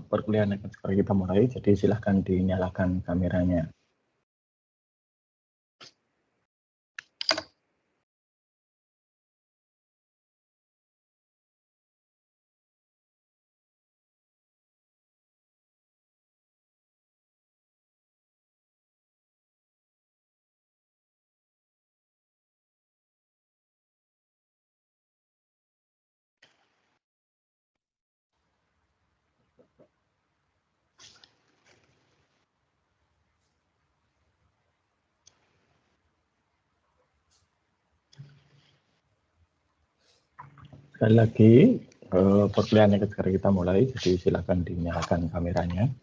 perkuliahan akan segera kita mulai, jadi silahkan dinyalakan kameranya. Sekali lagi, perkuliahan yang segera kita mulai, jadi silakan dinyalakan kameranya.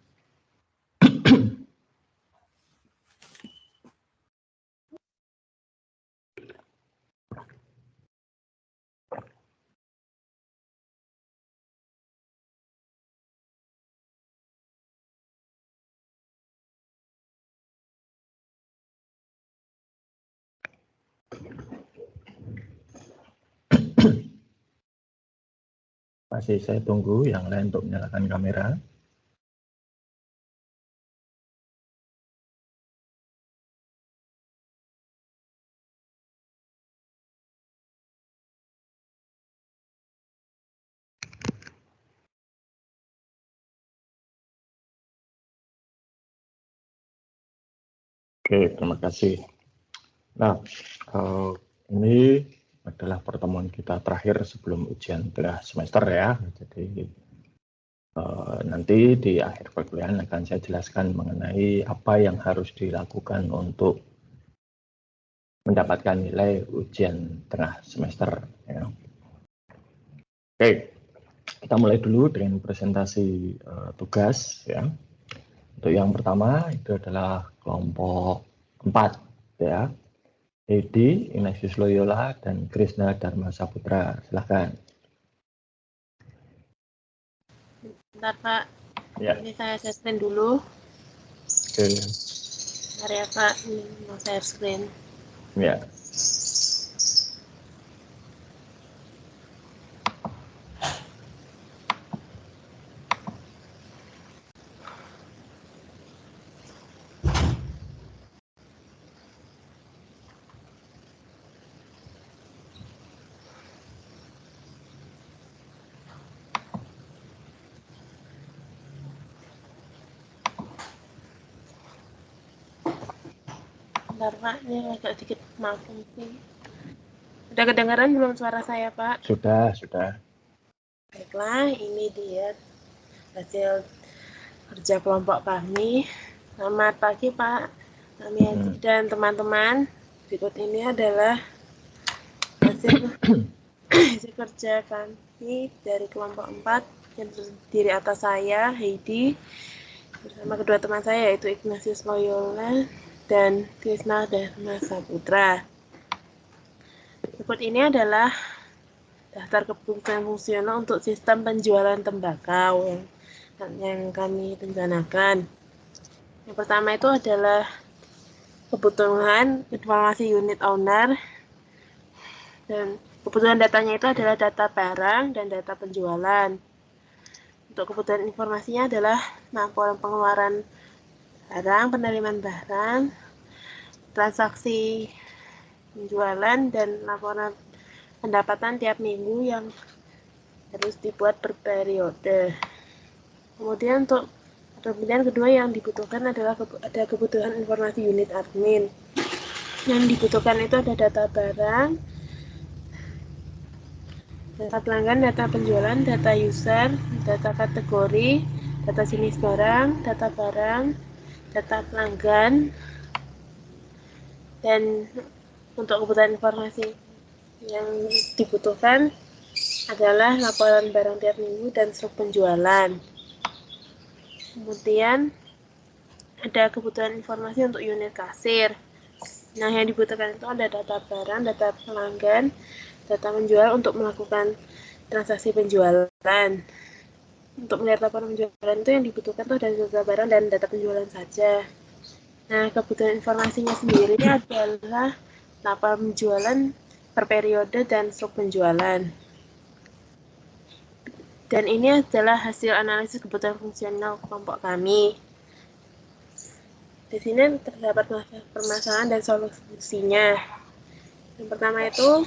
Masih saya tunggu yang lain untuk menyalakan kamera. Oke, terima kasih. Nah, ini adalah pertemuan kita terakhir sebelum ujian tengah semester ya. Jadi nanti di akhir perkuliahan akan saya jelaskan mengenai apa yang harus dilakukan untuk mendapatkan nilai ujian tengah semester. Ya. Oke, kita mulai dulu dengan presentasi tugas. Ya. Untuk yang pertama itu adalah kelompok 4, ya. Edi, Ignatius Loyola, dan Krishna Dharma Saputra. Silakan. Bentar, Pak. Ya. Ini saya share screen dulu. Oke. Bentar ya, Pak. Ini mau share screen. Ya. Bentar, Pak. Ini agak sedikit maaf mungkin. Udah kedengaran belum suara saya, Pak? Sudah. Baiklah, ini dia hasil kerja kelompok kami. Selamat pagi, Pak. Kami dan teman-teman. Berikut ini adalah hasil kerja kami dari kelompok 4 yang terdiri atas saya, Heidi, bersama kedua teman saya yaitu Ignatius Loyola dan Krishna Dharma Saputra. Berikut ini adalah daftar kebutuhan fungsional untuk sistem penjualan tembakau yang kami rencanakan. Yang pertama itu adalah kebutuhan informasi unit owner, dan kebutuhan datanya itu adalah data barang dan data penjualan. Untuk kebutuhan informasinya adalah laporan pengeluaran barang, penerimaan barang, transaksi penjualan, dan laporan pendapatan tiap minggu yang harus dibuat per periode. Kemudian untuk kemudian kedua yang dibutuhkan adalah ada kebutuhan informasi unit admin. Yang dibutuhkan itu ada data barang, data pelanggan, data penjualan, data user, data kategori, data jenis barang, data pelanggan, dan untuk kebutuhan informasi yang dibutuhkan adalah laporan barang tiap minggu dan stok penjualan. Kemudian ada kebutuhan informasi untuk unit kasir. Nah, yang dibutuhkan itu ada data barang, data pelanggan, data penjual untuk melakukan transaksi penjualan. Untuk melihat laporan penjualan itu yang dibutuhkan itu ada data barang dan data penjualan saja. Nah, kebutuhan informasinya sendiri adalah laporan penjualan per periode dan stok penjualan. Dan ini adalah hasil analisis kebutuhan fungsional kelompok kami. Di sini terdapat permasalahan dan solusinya. Yang pertama itu,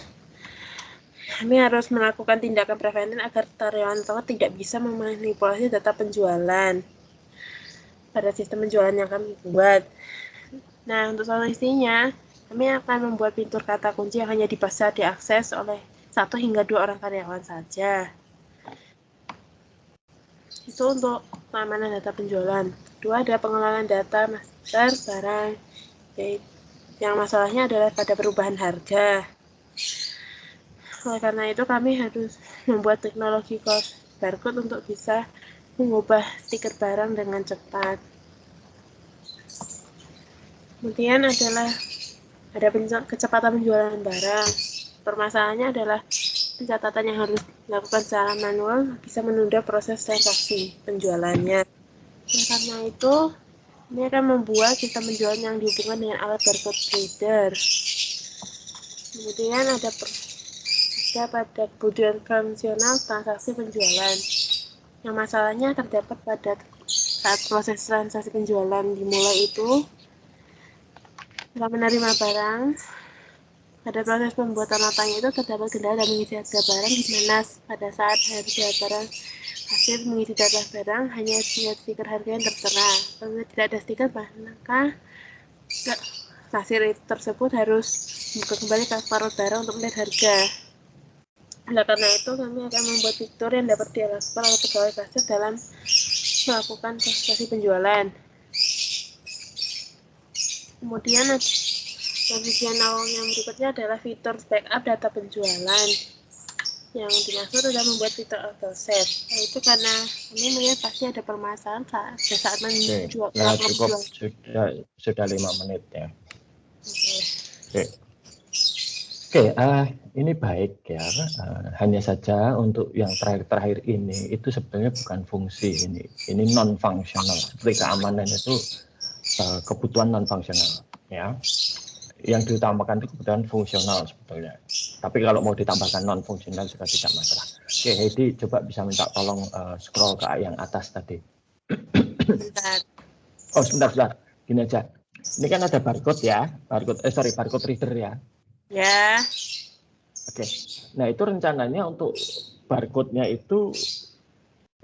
kami harus melakukan tindakan preventif agar karyawan toko tidak bisa memanipulasi data penjualan pada sistem penjualan yang kami buat. Nah, untuk solusinya, kami akan membuat fitur kata kunci yang hanya bisa diakses oleh 1 hingga 2 orang karyawan saja. Itu untuk keamanan data penjualan. Kedua, ada pengelolaan data master barang, yang masalahnya adalah pada perubahan harga. Oleh karena itu, kami harus membuat teknologi barcode untuk bisa mengubah stiker barang dengan cepat. Kemudian ada kecepatan penjualan barang. Permasalahannya adalah pencatatan yang harus dilakukan secara manual bisa menunda proses transaksi penjualannya. Oleh karena itu, ini akan membuat sistem penjualan yang dihubungkan dengan alat barcode reader. Kemudian ada pada kebutuhan fungsional transaksi penjualan. Yang masalahnya terdapat pada saat proses transaksi penjualan dimulai itu, setelah menerima barang, pada proses pembuatan notanya itu terdapat kendala dan mengisi harga barang, di mana pada saat harga barang hasil mengisi data barang hanya stiker harga yang tertera. Kalau tidak ada stiker, maka kasir tersebut harus buka kembali ke paruh barang untuk melihat harga. Oleh karena itu, kami akan membuat fitur yang dapat dilakukan oleh pegawai kasir dalam melakukan transaksi penjualan. Kemudian fungsional yang berikutnya adalah fitur backup data penjualan. Yang dimaksud adalah membuat fitur auto save. Itu karena kami melihat pasti ada permasalahan saat menjual. Nah, cukup sudah 5 menit ya. Oke, ini baik ya. Hanya saja untuk yang terakhir ini itu sebenarnya bukan fungsi ini non fungsional. Seperti keamanan itu kebutuhan non fungsional ya. Yang diutamakan itu kebutuhan fungsional sebetulnya. Tapi kalau mau ditambahkan non fungsional juga tidak masalah. Oke, Heidi coba bisa minta tolong scroll ke yang atas tadi. Oh sebentar. Gini aja. Ini kan ada barcode ya, barcode reader ya. Ya. Oke. Nah, itu rencananya untuk barcode-nya itu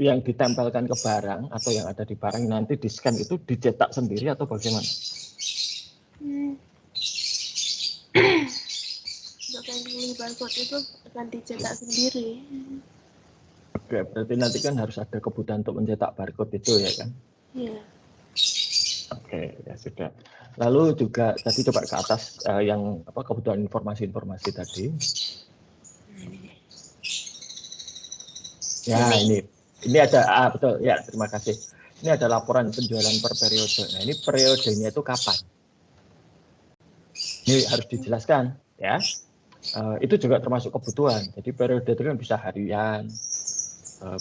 yang ditempelkan ke barang atau yang ada di barang nanti di-scan itu dicetak sendiri atau bagaimana? Untuk yang barcode itu akan dicetak sendiri. Oke, berarti nanti kan harus ada kebutuhan untuk mencetak barcode itu ya kan? Iya. Oke, ya sudah. Lalu juga tadi coba ke atas yang kebutuhan informasi tadi. Ya, ini ada betul ya, terima kasih. Ini ada laporan penjualan per periode. Nah, ini periodenya itu kapan? Ini harus dijelaskan ya. Itu juga termasuk kebutuhan. Jadi periode itu kan bisa harian,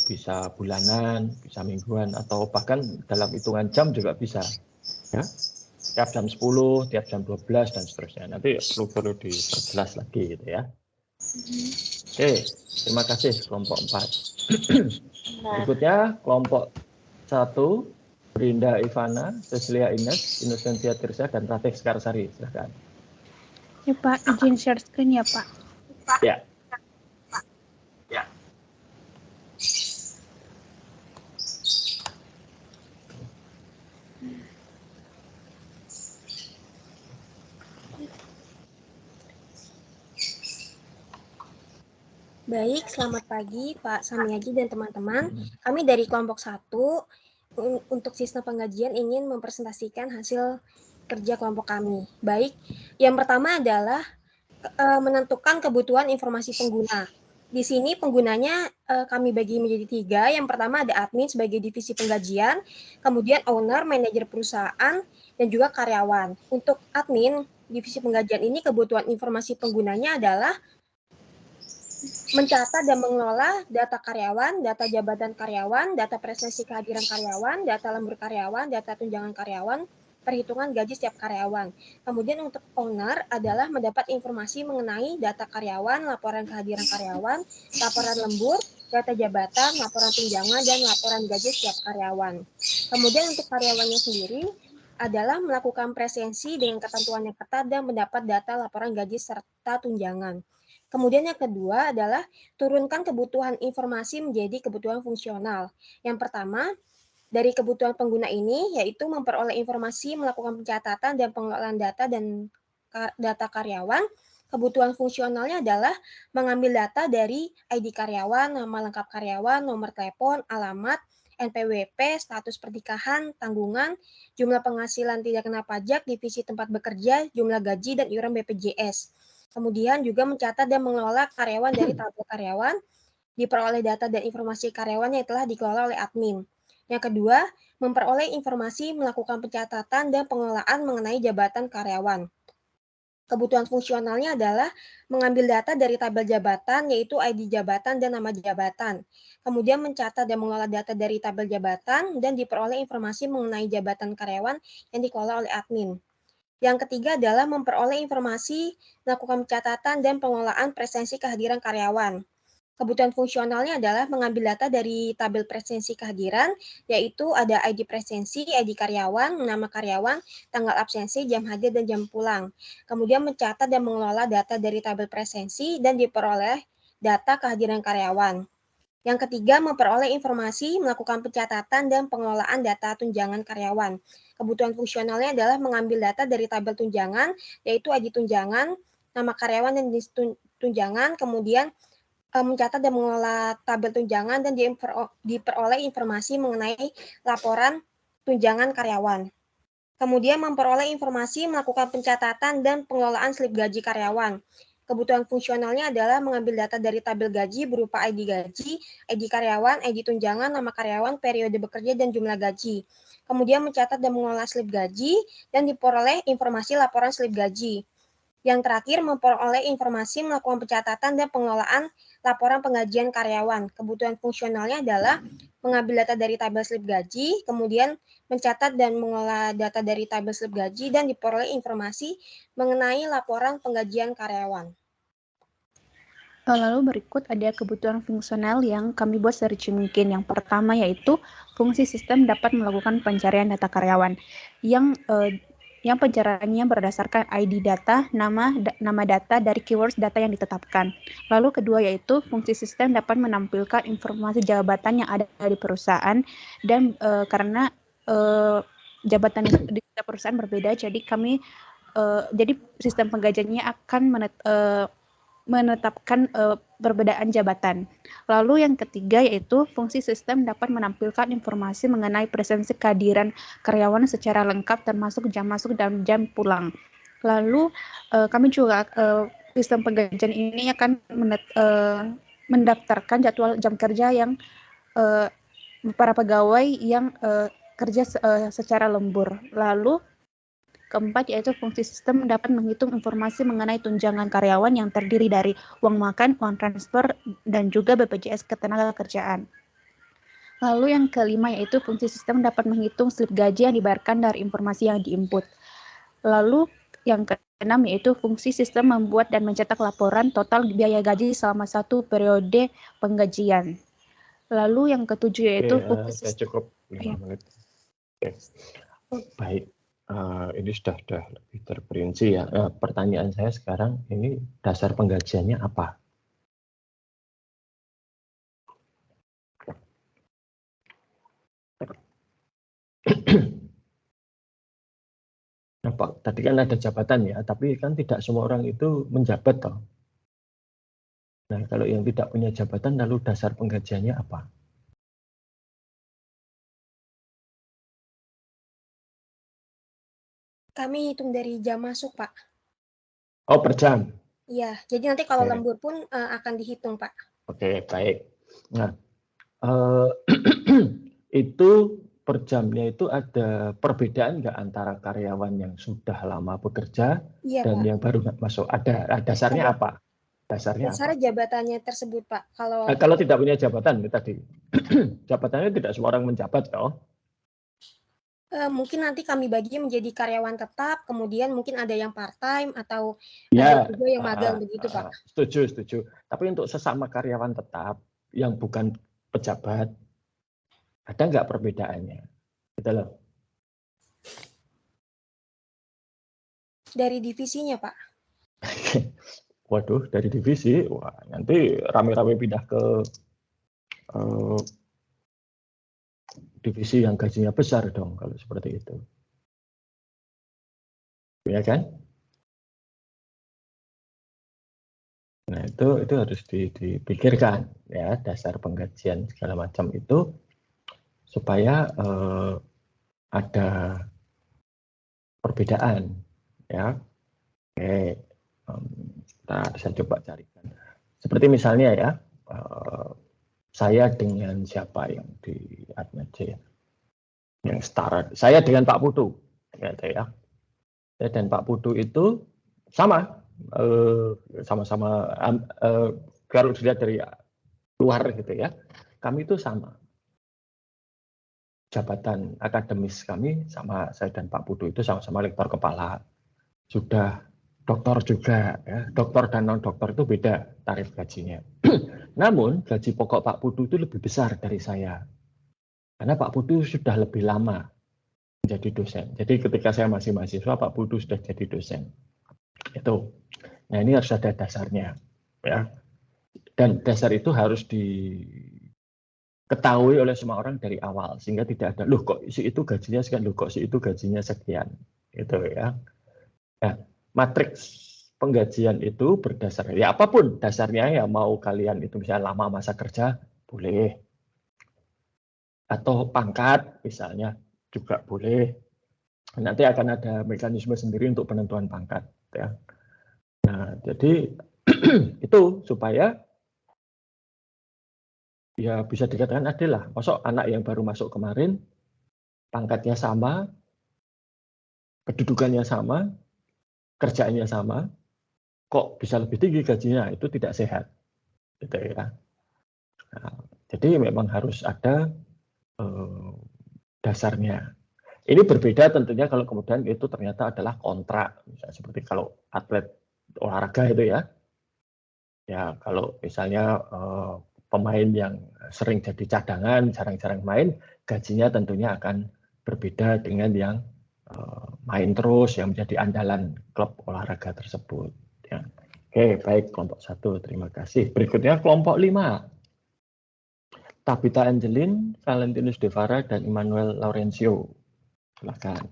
bisa bulanan, bisa mingguan, atau bahkan dalam hitungan jam juga bisa. Ya. Tiap jam 10, tiap jam 12 dan seterusnya. Nanti perlu diperjelas lagi gitu ya. Oke, terima kasih kelompok 4. Berikutnya kelompok 1, Brinda Ivana, Cecilia Ines, Innocentia Tirsa, dan Ratif Skarsari. Silakan. Ya Pak, izin share screen ya Pak. Ya. Baik, selamat pagi Pak Samiaji dan teman-teman. Kami dari kelompok 1 untuk sistem penggajian ingin mempresentasikan hasil kerja kelompok kami. Baik, yang pertama adalah menentukan kebutuhan informasi pengguna. Di sini penggunanya kami bagi menjadi 3. Yang pertama ada admin sebagai divisi penggajian, kemudian owner, manajer perusahaan, dan juga karyawan. Untuk admin, divisi penggajian ini kebutuhan informasi penggunanya adalah mencatat dan mengelola data karyawan, data jabatan karyawan, data prestasi kehadiran karyawan, data lembur karyawan, data tunjangan karyawan, perhitungan gaji setiap karyawan. Kemudian untuk owner adalah mendapat informasi mengenai data karyawan, laporan kehadiran karyawan, laporan lembur, data jabatan, laporan tunjangan, dan laporan gaji setiap karyawan. Kemudian untuk karyawannya sendiri adalah melakukan presensi dengan ketentuan yang ketat dan mendapat data laporan gaji serta tunjangan. Kemudian yang kedua adalah turunkan kebutuhan informasi menjadi kebutuhan fungsional. Yang pertama, dari kebutuhan pengguna ini yaitu memperoleh informasi, melakukan pencatatan dan pengelolaan data dan data karyawan. Kebutuhan fungsionalnya adalah mengambil data dari ID karyawan, nama lengkap karyawan, nomor telepon, alamat, NPWP, status pernikahan, tanggungan, jumlah penghasilan tidak kena pajak, divisi tempat bekerja, jumlah gaji, dan iuran BPJS. Kemudian juga mencatat dan mengelola karyawan dari tabel karyawan, diperoleh data dan informasi karyawan yang telah dikelola oleh admin. Yang kedua, memperoleh informasi, melakukan pencatatan dan pengelolaan mengenai jabatan karyawan. Kebutuhan fungsionalnya adalah mengambil data dari tabel jabatan, yaitu ID jabatan dan nama jabatan. Kemudian mencatat dan mengelola data dari tabel jabatan dan diperoleh informasi mengenai jabatan karyawan yang dikelola oleh admin. Yang ketiga adalah memperoleh informasi, melakukan pencatatan dan pengelolaan presensi kehadiran karyawan. Kebutuhan fungsionalnya adalah mengambil data dari tabel presensi kehadiran, yaitu ada ID presensi, ID karyawan, nama karyawan, tanggal absensi, jam hadir, dan jam pulang. Kemudian mencatat dan mengelola data dari tabel presensi dan diperoleh data kehadiran karyawan. Yang ketiga, memperoleh informasi, melakukan pencatatan dan pengelolaan data tunjangan karyawan. Kebutuhan fungsionalnya adalah mengambil data dari tabel tunjangan, yaitu ID tunjangan, nama karyawan, dan jenis tunjangan, kemudian mencatat dan mengelola tabel tunjangan dan diperoleh informasi mengenai laporan tunjangan karyawan. Kemudian memperoleh informasi, melakukan pencatatan dan pengelolaan slip gaji karyawan. Kebutuhan fungsionalnya adalah mengambil data dari tabel gaji berupa ID gaji, ID karyawan, ID tunjangan, nama karyawan, periode bekerja, dan jumlah gaji. Kemudian mencatat dan mengelola slip gaji dan diperoleh informasi laporan slip gaji. Yang terakhir, memperoleh informasi, melakukan pencatatan dan pengelolaan laporan penggajian karyawan. Kebutuhan fungsionalnya adalah mengambil data dari tabel slip gaji, kemudian mencatat dan mengelola data dari tabel slip gaji, dan diperoleh informasi mengenai laporan penggajian karyawan. Lalu berikut ada kebutuhan fungsional yang kami buat secara mungkin. Yang pertama yaitu fungsi sistem dapat melakukan pencarian data karyawan yang pencariannya berdasarkan ID data, nama data dari keywords data yang ditetapkan. Lalu kedua yaitu fungsi sistem dapat menampilkan informasi jabatan yang ada di perusahaan dan karena jabatan di perusahaan berbeda, jadi jadi sistem penggajiannya akan menetapkan perbedaan jabatan. Lalu yang ketiga yaitu fungsi sistem dapat menampilkan informasi mengenai presensi kehadiran karyawan secara lengkap termasuk jam masuk dan jam pulang. Lalu kami juga sistem penggajian ini akan mendaftarkan jadwal jam kerja yang para pegawai yang kerja secara lembur. Lalu keempat yaitu fungsi sistem dapat menghitung informasi mengenai tunjangan karyawan yang terdiri dari uang makan, uang transfer, dan juga BPJS Ketenagakerjaan. Lalu yang kelima yaitu fungsi sistem dapat menghitung slip gaji yang dibayarkan dari informasi yang diinput. Lalu yang keenam yaitu fungsi sistem membuat dan mencetak laporan total biaya gaji selama satu periode penggajian. Lalu yang ketujuh yaitu fungsi sistem. Cukup 5 menit. Baik. Ini sudah lebih terperinci ya. Pertanyaan saya sekarang, ini dasar penggajiannya apa? Apa? Tadi kan ada jabatan ya, tapi kan tidak semua orang itu menjabat toh. Nah, kalau yang tidak punya jabatan, lalu dasar penggajiannya apa? Kami hitung dari jam masuk, Pak. Oh, per jam? Iya, jadi nanti kalau lembur pun akan dihitung, Pak. Oke, baik. Nah, itu per jamnya itu ada perbedaan nggak antara karyawan yang sudah lama bekerja dan Pak. yang baru masuk? Ada dasarnya apa? Dasarnya jabatannya tersebut, Pak. Kalau tidak punya jabatan tadi, jabatannya tidak semua orang menjabat, toh? Mungkin nanti kami bagi menjadi karyawan tetap, kemudian mungkin ada yang part-time atau Ya, ada juga yang magang begitu, Pak. setuju. Tapi untuk sesama karyawan tetap yang bukan pejabat, ada nggak perbedaannya? Gitu loh. Dari divisinya, Pak. Waduh, dari divisi, wah nanti rame-rame pindah ke divisi yang gajinya besar dong kalau seperti itu. Ya kan? Nah, itu harus dipikirkan ya, dasar penggajian segala macam itu supaya ada perbedaan ya. Oke, kita bisa coba carikan. Seperti misalnya ya, saya dengan siapa yang di Atmaja ya, yang setara. Saya dengan Pak Putu, gitu ya. Saya dan Pak Putu itu sama, sama-sama kalau dilihat dari luar gitu ya, kami itu sama. Jabatan akademis kami sama, saya dan Pak Putu itu sama-sama lektor kepala. Sudah doktor juga ya. Doktor dan non doktor itu beda tarif gajinya. Namun gaji pokok Pak Putu itu lebih besar dari saya. Karena Pak Putu sudah lebih lama menjadi dosen. Jadi ketika saya masih mahasiswa, Pak Putu sudah jadi dosen. Itu. Nah, ini harus ada dasarnya ya. Dan dasar itu harus diketahui oleh semua orang dari awal sehingga tidak ada loh kok si itu gajinya sekian, loh kok si itu gajinya sekian. Gitu ya. Nah, matriks penggajian itu berdasar ya apapun dasarnya ya, mau kalian itu misalnya lama masa kerja boleh, atau pangkat misalnya juga boleh. Nanti akan ada mekanisme sendiri untuk penentuan pangkat ya. Nah, jadi itu supaya ya bisa dikatakan adil lah. Masuk anak yang baru masuk kemarin pangkatnya sama, kedudukannya sama, kerjaannya sama, kok bisa lebih tinggi gajinya, itu tidak sehat. Gitu ya. Nah, jadi memang harus ada dasarnya. Ini berbeda tentunya kalau kemudian itu ternyata adalah kontrak, misalnya seperti kalau atlet olahraga itu ya. Ya kalau misalnya pemain yang sering jadi cadangan, jarang-jarang main, gajinya tentunya akan berbeda dengan yang main terus, yang menjadi andalan klub olahraga tersebut. Ya. Oke, baik kelompok 1, terima kasih. Berikutnya kelompok 5. Tabita Angelin, Valentinus Devara, dan Immanuel Laurencio. Silakan.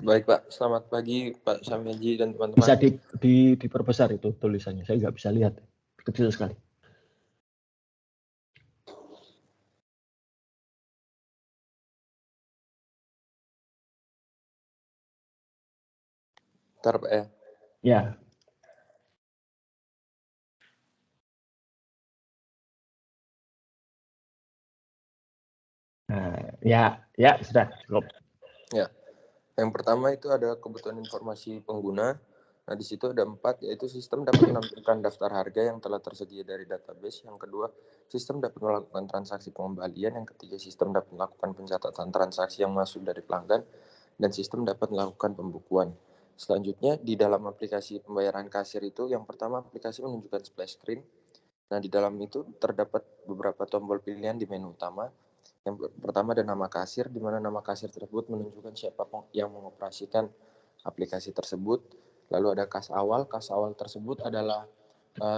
Baik Pak, selamat pagi Pak Samiaji dan teman-teman. Bisa diperbesar itu tulisannya, saya nggak bisa lihat, kecil sekali. Bentar Pak ya. Ya. Nah, ya sudah cukup. Ya. Yang pertama itu ada kebutuhan informasi pengguna. Nah, di situ ada 4, yaitu sistem dapat menampilkan daftar harga yang telah tersedia dari database. Yang kedua, sistem dapat melakukan transaksi pengembalian. Yang ketiga, sistem dapat melakukan pencatatan transaksi yang masuk dari pelanggan. Dan sistem dapat melakukan pembukuan. Selanjutnya, di dalam aplikasi pembayaran kasir itu, yang pertama aplikasi menunjukkan splash screen. Nah, di dalam itu terdapat beberapa tombol pilihan di menu utama. Yang pertama ada nama kasir, di mana nama kasir tersebut menunjukkan siapa yang mengoperasikan aplikasi tersebut. Lalu ada kas awal tersebut adalah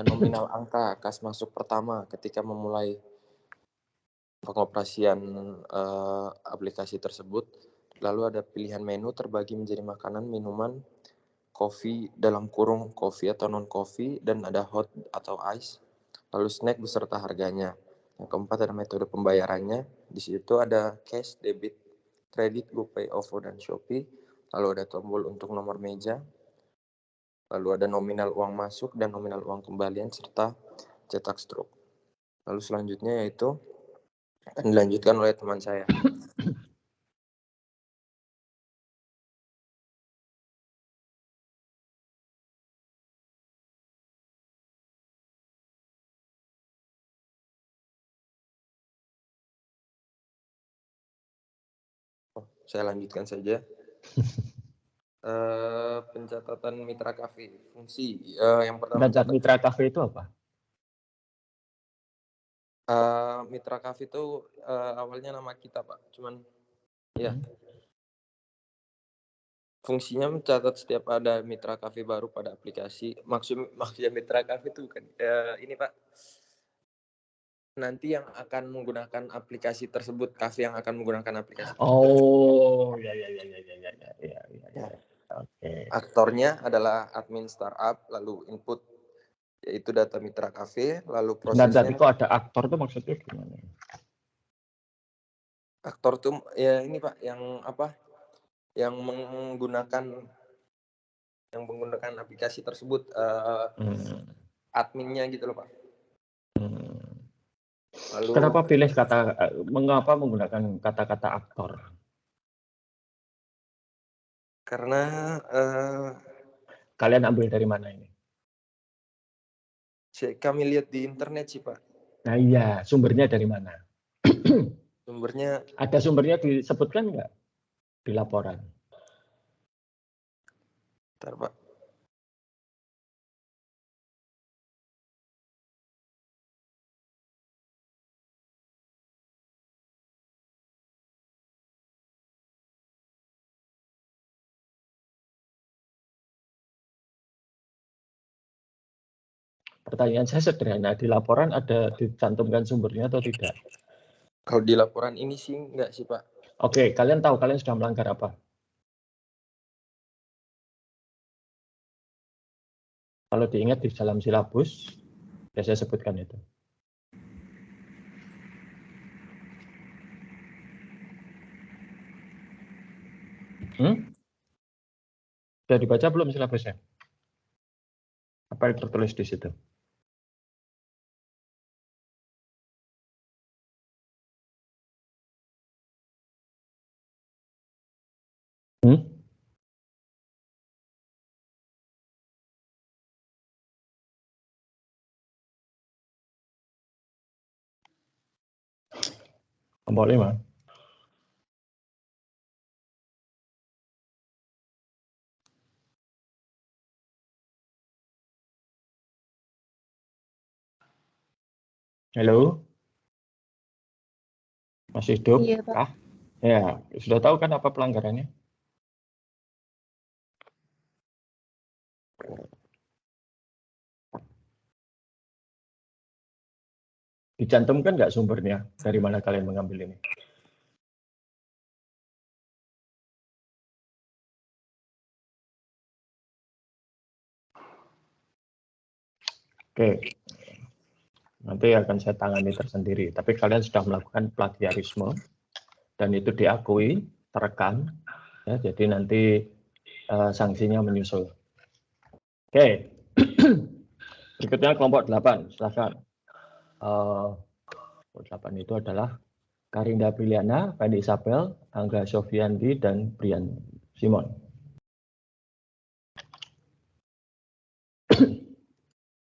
nominal angka kas masuk pertama ketika memulai pengoperasian aplikasi tersebut. Lalu ada pilihan menu terbagi menjadi makanan, minuman, coffee dalam kurung coffee atau non-coffee, dan ada hot atau ice. Lalu snack beserta harganya. Yang keempat ada metode pembayarannya. Di situ ada cash, debit, kredit, GoPay, OVO, dan Shopee. Lalu ada tombol untuk nomor meja. Lalu ada nominal uang masuk dan nominal uang kembalian serta cetak struk. Lalu selanjutnya yaitu akan dilanjutkan oleh teman saya. Saya lanjutkan saja. Pencatatan mitra kafe fungsi. Yang pertama Mencatat mitra kafe itu apa? Mitra kafe itu awalnya nama kita, Pak. Cuman ya fungsinya mencatat setiap ada mitra kafe baru pada aplikasi. Maksudnya mitra kafe itu kan ini, Pak. Nanti yang akan menggunakan aplikasi tersebut, kafe yang akan menggunakan aplikasi tersebut. Oh, ya. Oke. Aktornya adalah admin startup, lalu input yaitu data mitra kafe, lalu Dan tadi prosesnya. kok ada aktor tuh maksudnya gimana? Aktor tuh ya ini, Pak, yang apa? Yang menggunakan aplikasi tersebut, adminnya gitu loh, Pak. Lalu Kenapa pilih mengapa menggunakan kata-kata aktor? karena Kalian ambil dari mana ini? kami lihat di internet sih, Pak. Nah iya, sumbernya dari mana? Sumbernya Ada sumbernya disebutkan nggak di laporan? bentar, Pak. Pertanyaan saya sederhana, di laporan ada dicantumkan sumbernya atau tidak? Kalau di laporan ini sih enggak sih, Pak. Oke, kalian tahu kalian sudah melanggar apa? Kalau diingat di dalam silabus, ya saya sebutkan itu. Sudah dibaca belum silabusnya? Apa yang tertulis di situ? Kelompok 5. Halo? Masih hidup? Iya, Pak. Ya, sudah tahu kan apa pelanggarannya? Dicantumkan nggak sumbernya? Dari mana kalian mengambil ini? Oke. Nanti akan saya tangani tersendiri. Tapi kalian sudah melakukan plagiarisme dan itu diakui, terekam. Ya, jadi nanti sanksinya menyusul. Oke. Berikutnya kelompok 8. Silakan. Kelompok 8 itu adalah Karinda Briliana, Fanny Isabel, Angga Sofiandi, dan Brian Simon.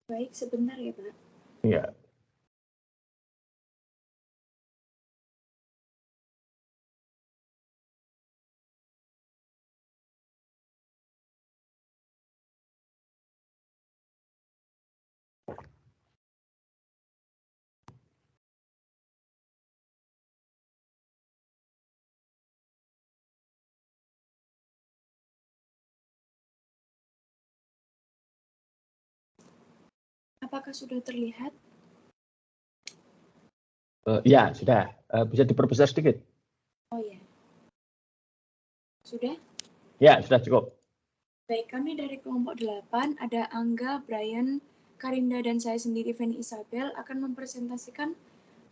Baik, sebentar ya, Pak. Iya. Apakah sudah terlihat? Ya, sudah. Bisa diperbesar sedikit? Oh ya. Sudah? Ya, sudah cukup. Baik, kami dari kelompok 8, ada Angga, Brian, Karinda, dan saya sendiri, Fanny Isabel, akan mempresentasikan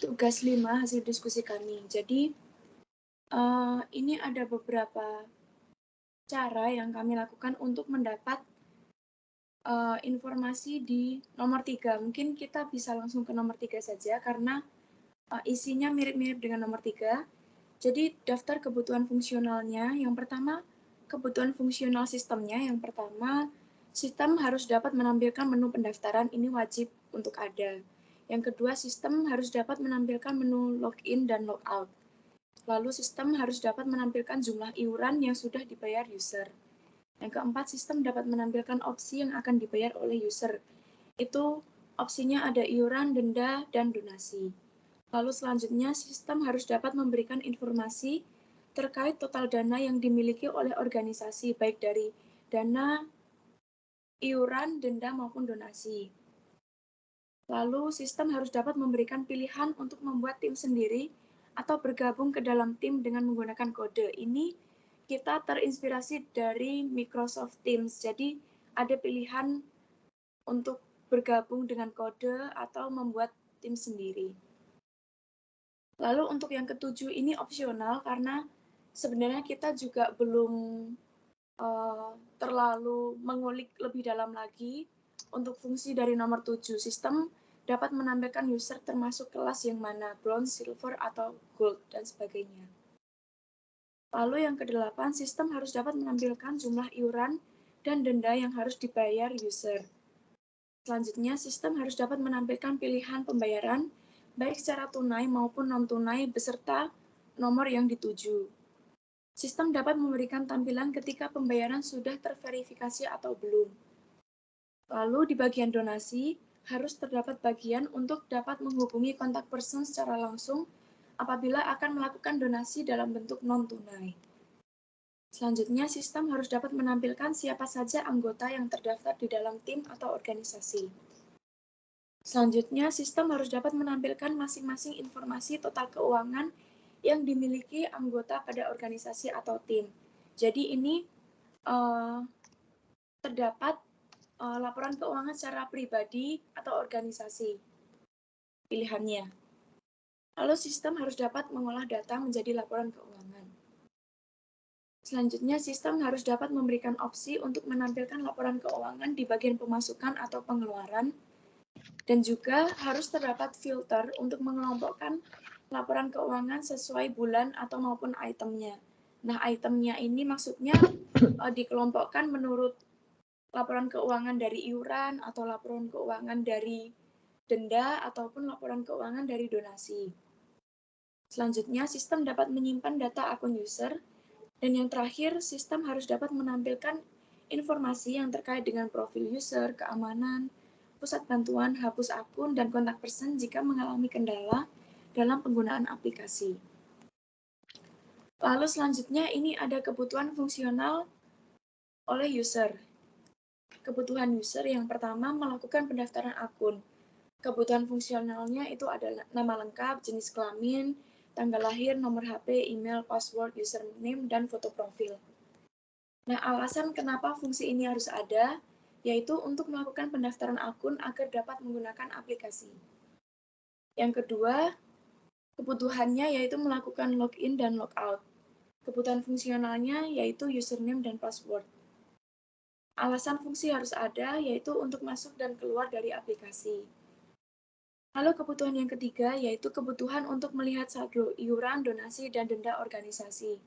tugas 5 hasil diskusi kami. Jadi, ini ada beberapa cara yang kami lakukan untuk mendapat informasi di nomor 3. Mungkin kita bisa langsung ke nomor 3 saja, karena isinya mirip-mirip dengan nomor 3. Jadi daftar kebutuhan fungsionalnya, yang pertama kebutuhan fungsional sistemnya, yang pertama sistem harus dapat menampilkan menu pendaftaran, ini wajib untuk ada. Yang kedua, sistem harus dapat menampilkan menu login dan logout. Lalu sistem harus dapat menampilkan jumlah iuran yang sudah dibayar user. Yang keempat, sistem dapat menampilkan opsi yang akan dibayar oleh user. Itu opsinya ada iuran, denda, dan donasi. Lalu selanjutnya, sistem harus dapat memberikan informasi terkait total dana yang dimiliki oleh organisasi, baik dari dana, iuran, denda, maupun donasi. Lalu, sistem harus dapat memberikan pilihan untuk membuat tim sendiri atau bergabung ke dalam tim dengan menggunakan kode. Ini kita terinspirasi dari Microsoft Teams. Jadi, ada pilihan untuk bergabung dengan kode atau membuat tim sendiri. Lalu untuk yang ketujuh ini opsional karena sebenarnya kita juga belum terlalu mengulik lebih dalam lagi. Untuk fungsi dari nomor 7, sistem dapat menampilkan user termasuk kelas yang mana, bronze, silver, atau gold, dan sebagainya. Lalu yang ke-8, sistem harus dapat menampilkan jumlah iuran dan denda yang harus dibayar user. Selanjutnya, sistem harus dapat menampilkan pilihan pembayaran, baik secara tunai maupun non-tunai, beserta nomor yang dituju. Sistem dapat memberikan tampilan ketika pembayaran sudah terverifikasi atau belum. Lalu di bagian donasi, harus terdapat bagian untuk dapat menghubungi kontak person secara langsung apabila akan melakukan donasi dalam bentuk non-tunai. Selanjutnya, sistem harus dapat menampilkan siapa saja anggota yang terdaftar di dalam tim atau organisasi. Selanjutnya, sistem harus dapat menampilkan masing-masing informasi total keuangan yang dimiliki anggota pada organisasi atau tim. Jadi ini terdapat laporan keuangan secara pribadi atau organisasi pilihannya. Lalu sistem harus dapat mengolah data menjadi laporan keuangan. Selanjutnya, sistem harus dapat memberikan opsi untuk menampilkan laporan keuangan di bagian pemasukan atau pengeluaran, dan juga harus terdapat filter untuk mengelompokkan laporan keuangan sesuai bulan atau maupun itemnya. Nah, itemnya ini maksudnya dikelompokkan menurut laporan keuangan dari iuran atau laporan keuangan dari denda ataupun laporan keuangan dari donasi. Selanjutnya, sistem dapat menyimpan data akun user. Dan yang terakhir, sistem harus dapat menampilkan informasi yang terkait dengan profil user, keamanan, pusat bantuan, hapus akun, dan kontak person jika mengalami kendala dalam penggunaan aplikasi. Lalu selanjutnya ini ada kebutuhan fungsional oleh user. Kebutuhan user yang pertama melakukan pendaftaran akun. Kebutuhan fungsionalnya itu adalah nama lengkap, jenis kelamin, tanggal lahir, nomor HP, email, password, username, dan foto profil. Nah, alasan kenapa fungsi ini harus ada, yaitu untuk melakukan pendaftaran akun agar dapat menggunakan aplikasi. Yang kedua, kebutuhannya yaitu melakukan login dan logout. Kebutuhan fungsionalnya yaitu username dan password. Alasan fungsi harus ada, yaitu untuk masuk dan keluar dari aplikasi. Lalu kebutuhan yang ketiga yaitu kebutuhan untuk melihat saldo iuran, donasi, dan denda organisasi.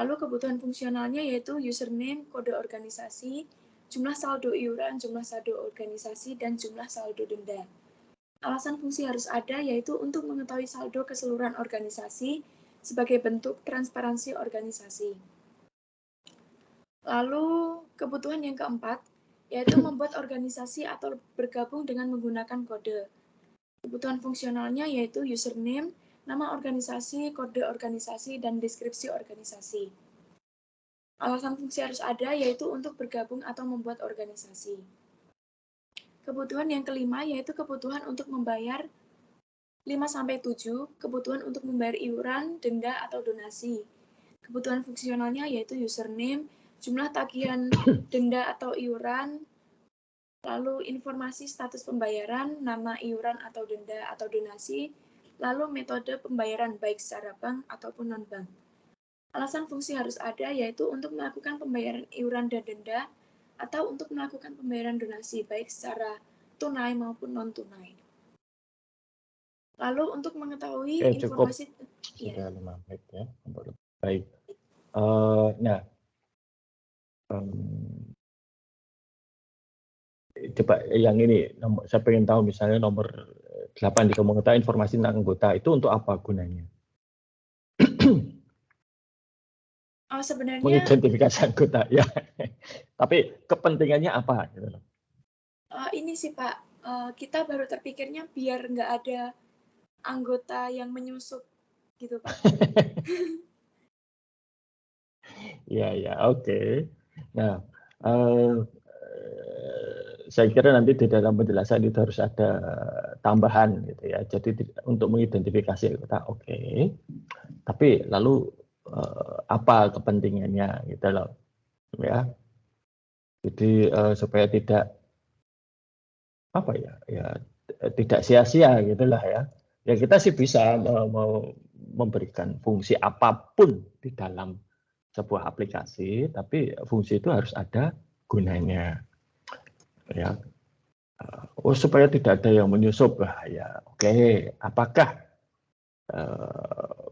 Lalu kebutuhan fungsionalnya yaitu username, kode organisasi, jumlah saldo iuran, jumlah saldo organisasi, dan jumlah saldo denda. Alasan fungsi harus ada yaitu untuk mengetahui saldo keseluruhan organisasi sebagai bentuk transparansi organisasi. Lalu kebutuhan yang keempat yaitu membuat organisasi atau bergabung dengan menggunakan kode. Kebutuhan fungsionalnya yaitu username, nama organisasi, kode organisasi, dan deskripsi organisasi. Alasan fungsi harus ada yaitu untuk bergabung atau membuat organisasi. Kebutuhan yang kelima yaitu kebutuhan untuk membayar 5-7, kebutuhan untuk membayar iuran, denda, atau donasi. Kebutuhan fungsionalnya yaitu username, jumlah tagihan denda atau iuran, lalu informasi status pembayaran, nama iuran atau denda atau donasi, lalu metode pembayaran baik secara bank ataupun non-bank. Alasan fungsi harus ada yaitu untuk melakukan pembayaran iuran dan denda atau untuk melakukan pembayaran donasi baik secara tunai maupun non-tunai. Lalu untuk mengetahui informasi... Sudah 5 menit ya. Baik. Nah, coba yang ini, saya pengen tahu misalnya nomor 8 di komunitas informasi tentang anggota, itu untuk apa gunanya? Sebenarnya mengidentifikasi anggota ya. Tapi kepentingannya apa? Gitu. Ini sih Pak, kita baru terpikirnya biar nggak ada anggota yang menyusup gitu Pak. Ya, oke. Nah, saya kira nanti di dalam penjelasan itu harus ada tambahan gitu ya. Jadi untuk mengidentifikasi anggota, oke. Tapi lalu apa kepentingannya gitu loh, ya. Jadi supaya tidak apa ya tidak sia-sia gitulah ya. Ya kita sih bisa mau memberikan fungsi apapun di dalam sebuah aplikasi, tapi fungsi itu harus ada gunanya, ya. Supaya tidak ada yang menyusup, ya oke. Apakah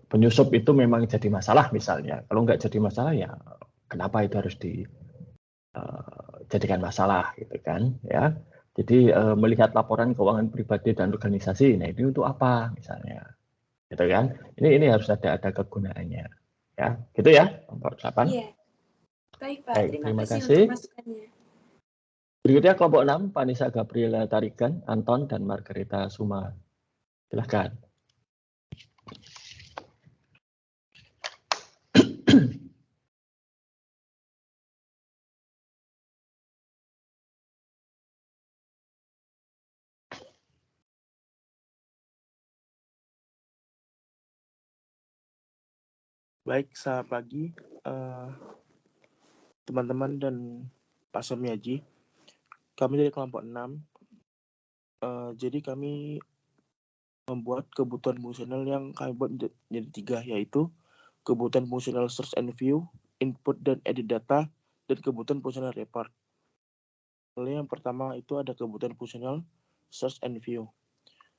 penyusup itu memang jadi masalah misalnya? Kalau nggak jadi masalah ya kenapa itu harus dijadikan masalah gitu kan, ya. Jadi melihat laporan keuangan pribadi dan organisasi, nah ini untuk apa misalnya, gitu kan? Ini harus ada kegunaannya, ya, gitu ya, kelompok 8. Iya, baik Pak. Baik, Terima terima kasih kasih. untuk masukannya. Berikutnya kelompok 6, Vanessa Gabriela Tarigan, Anton dan Margarita Suma. Silahkan. Baik, selamat pagi teman-teman dan Pak Sumiaji. Kami dari kelompok 6. Jadi kami membuat kebutuhan fungsional yang kami buat menjadi 3, yaitu kebutuhan fungsional search and view, input dan edit data, dan kebutuhan fungsional report. Lalu yang pertama itu ada kebutuhan fungsional search and view.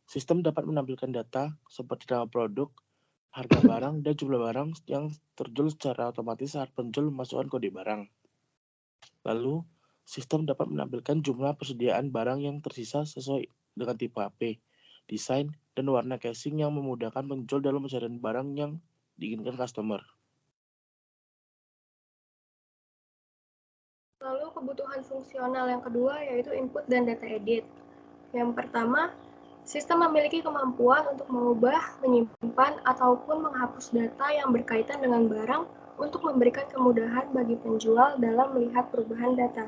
Sistem dapat menampilkan data seperti nama produk, harga barang, dan jumlah barang yang terjual secara otomatis saat penjual memasukkan kode barang. Lalu, sistem dapat menampilkan jumlah persediaan barang yang tersisa sesuai dengan tipe HP, desain, dan warna casing yang memudahkan penjual dalam pencarian barang yang diinginkan customer. Lalu kebutuhan fungsional yang kedua yaitu input dan data edit. Yang pertama, sistem memiliki kemampuan untuk mengubah, menyimpan, ataupun menghapus data yang berkaitan dengan barang untuk memberikan kemudahan bagi penjual dalam melihat perubahan data,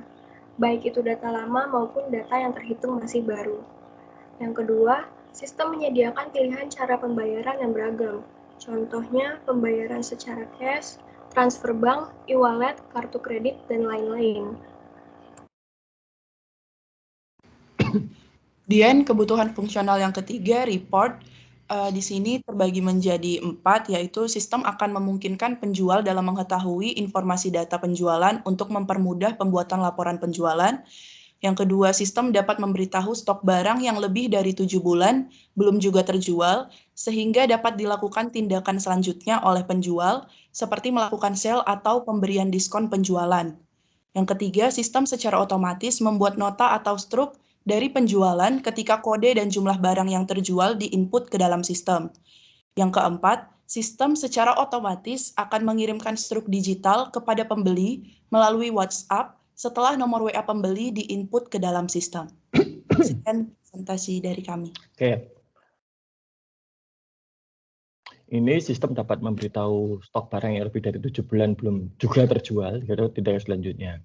baik itu data lama maupun data yang terhitung masih baru. Yang kedua, sistem menyediakan pilihan cara pembayaran yang beragam. Contohnya, pembayaran secara cash, transfer bank, e-wallet, kartu kredit, dan lain-lain. Kemudian kebutuhan fungsional yang ketiga, report, di sini terbagi menjadi 4, yaitu sistem akan memungkinkan penjual dalam mengetahui informasi data penjualan untuk mempermudah pembuatan laporan penjualan. Yang kedua, sistem dapat memberitahu stok barang yang lebih dari 7 bulan belum juga terjual, sehingga dapat dilakukan tindakan selanjutnya oleh penjual, seperti melakukan sale atau pemberian diskon penjualan. Yang ketiga, sistem secara otomatis membuat nota atau struk dari penjualan ketika kode dan jumlah barang yang terjual diinput ke dalam sistem. Yang keempat, sistem secara otomatis akan mengirimkan struk digital kepada pembeli melalui WhatsApp setelah nomor WA pembeli diinput ke dalam sistem. Sekian presentasi dari kami. Oke. Ini sistem dapat memberitahu stok barang yang lebih dari 7 bulan belum juga terjual, gitu, tindakan selanjutnya.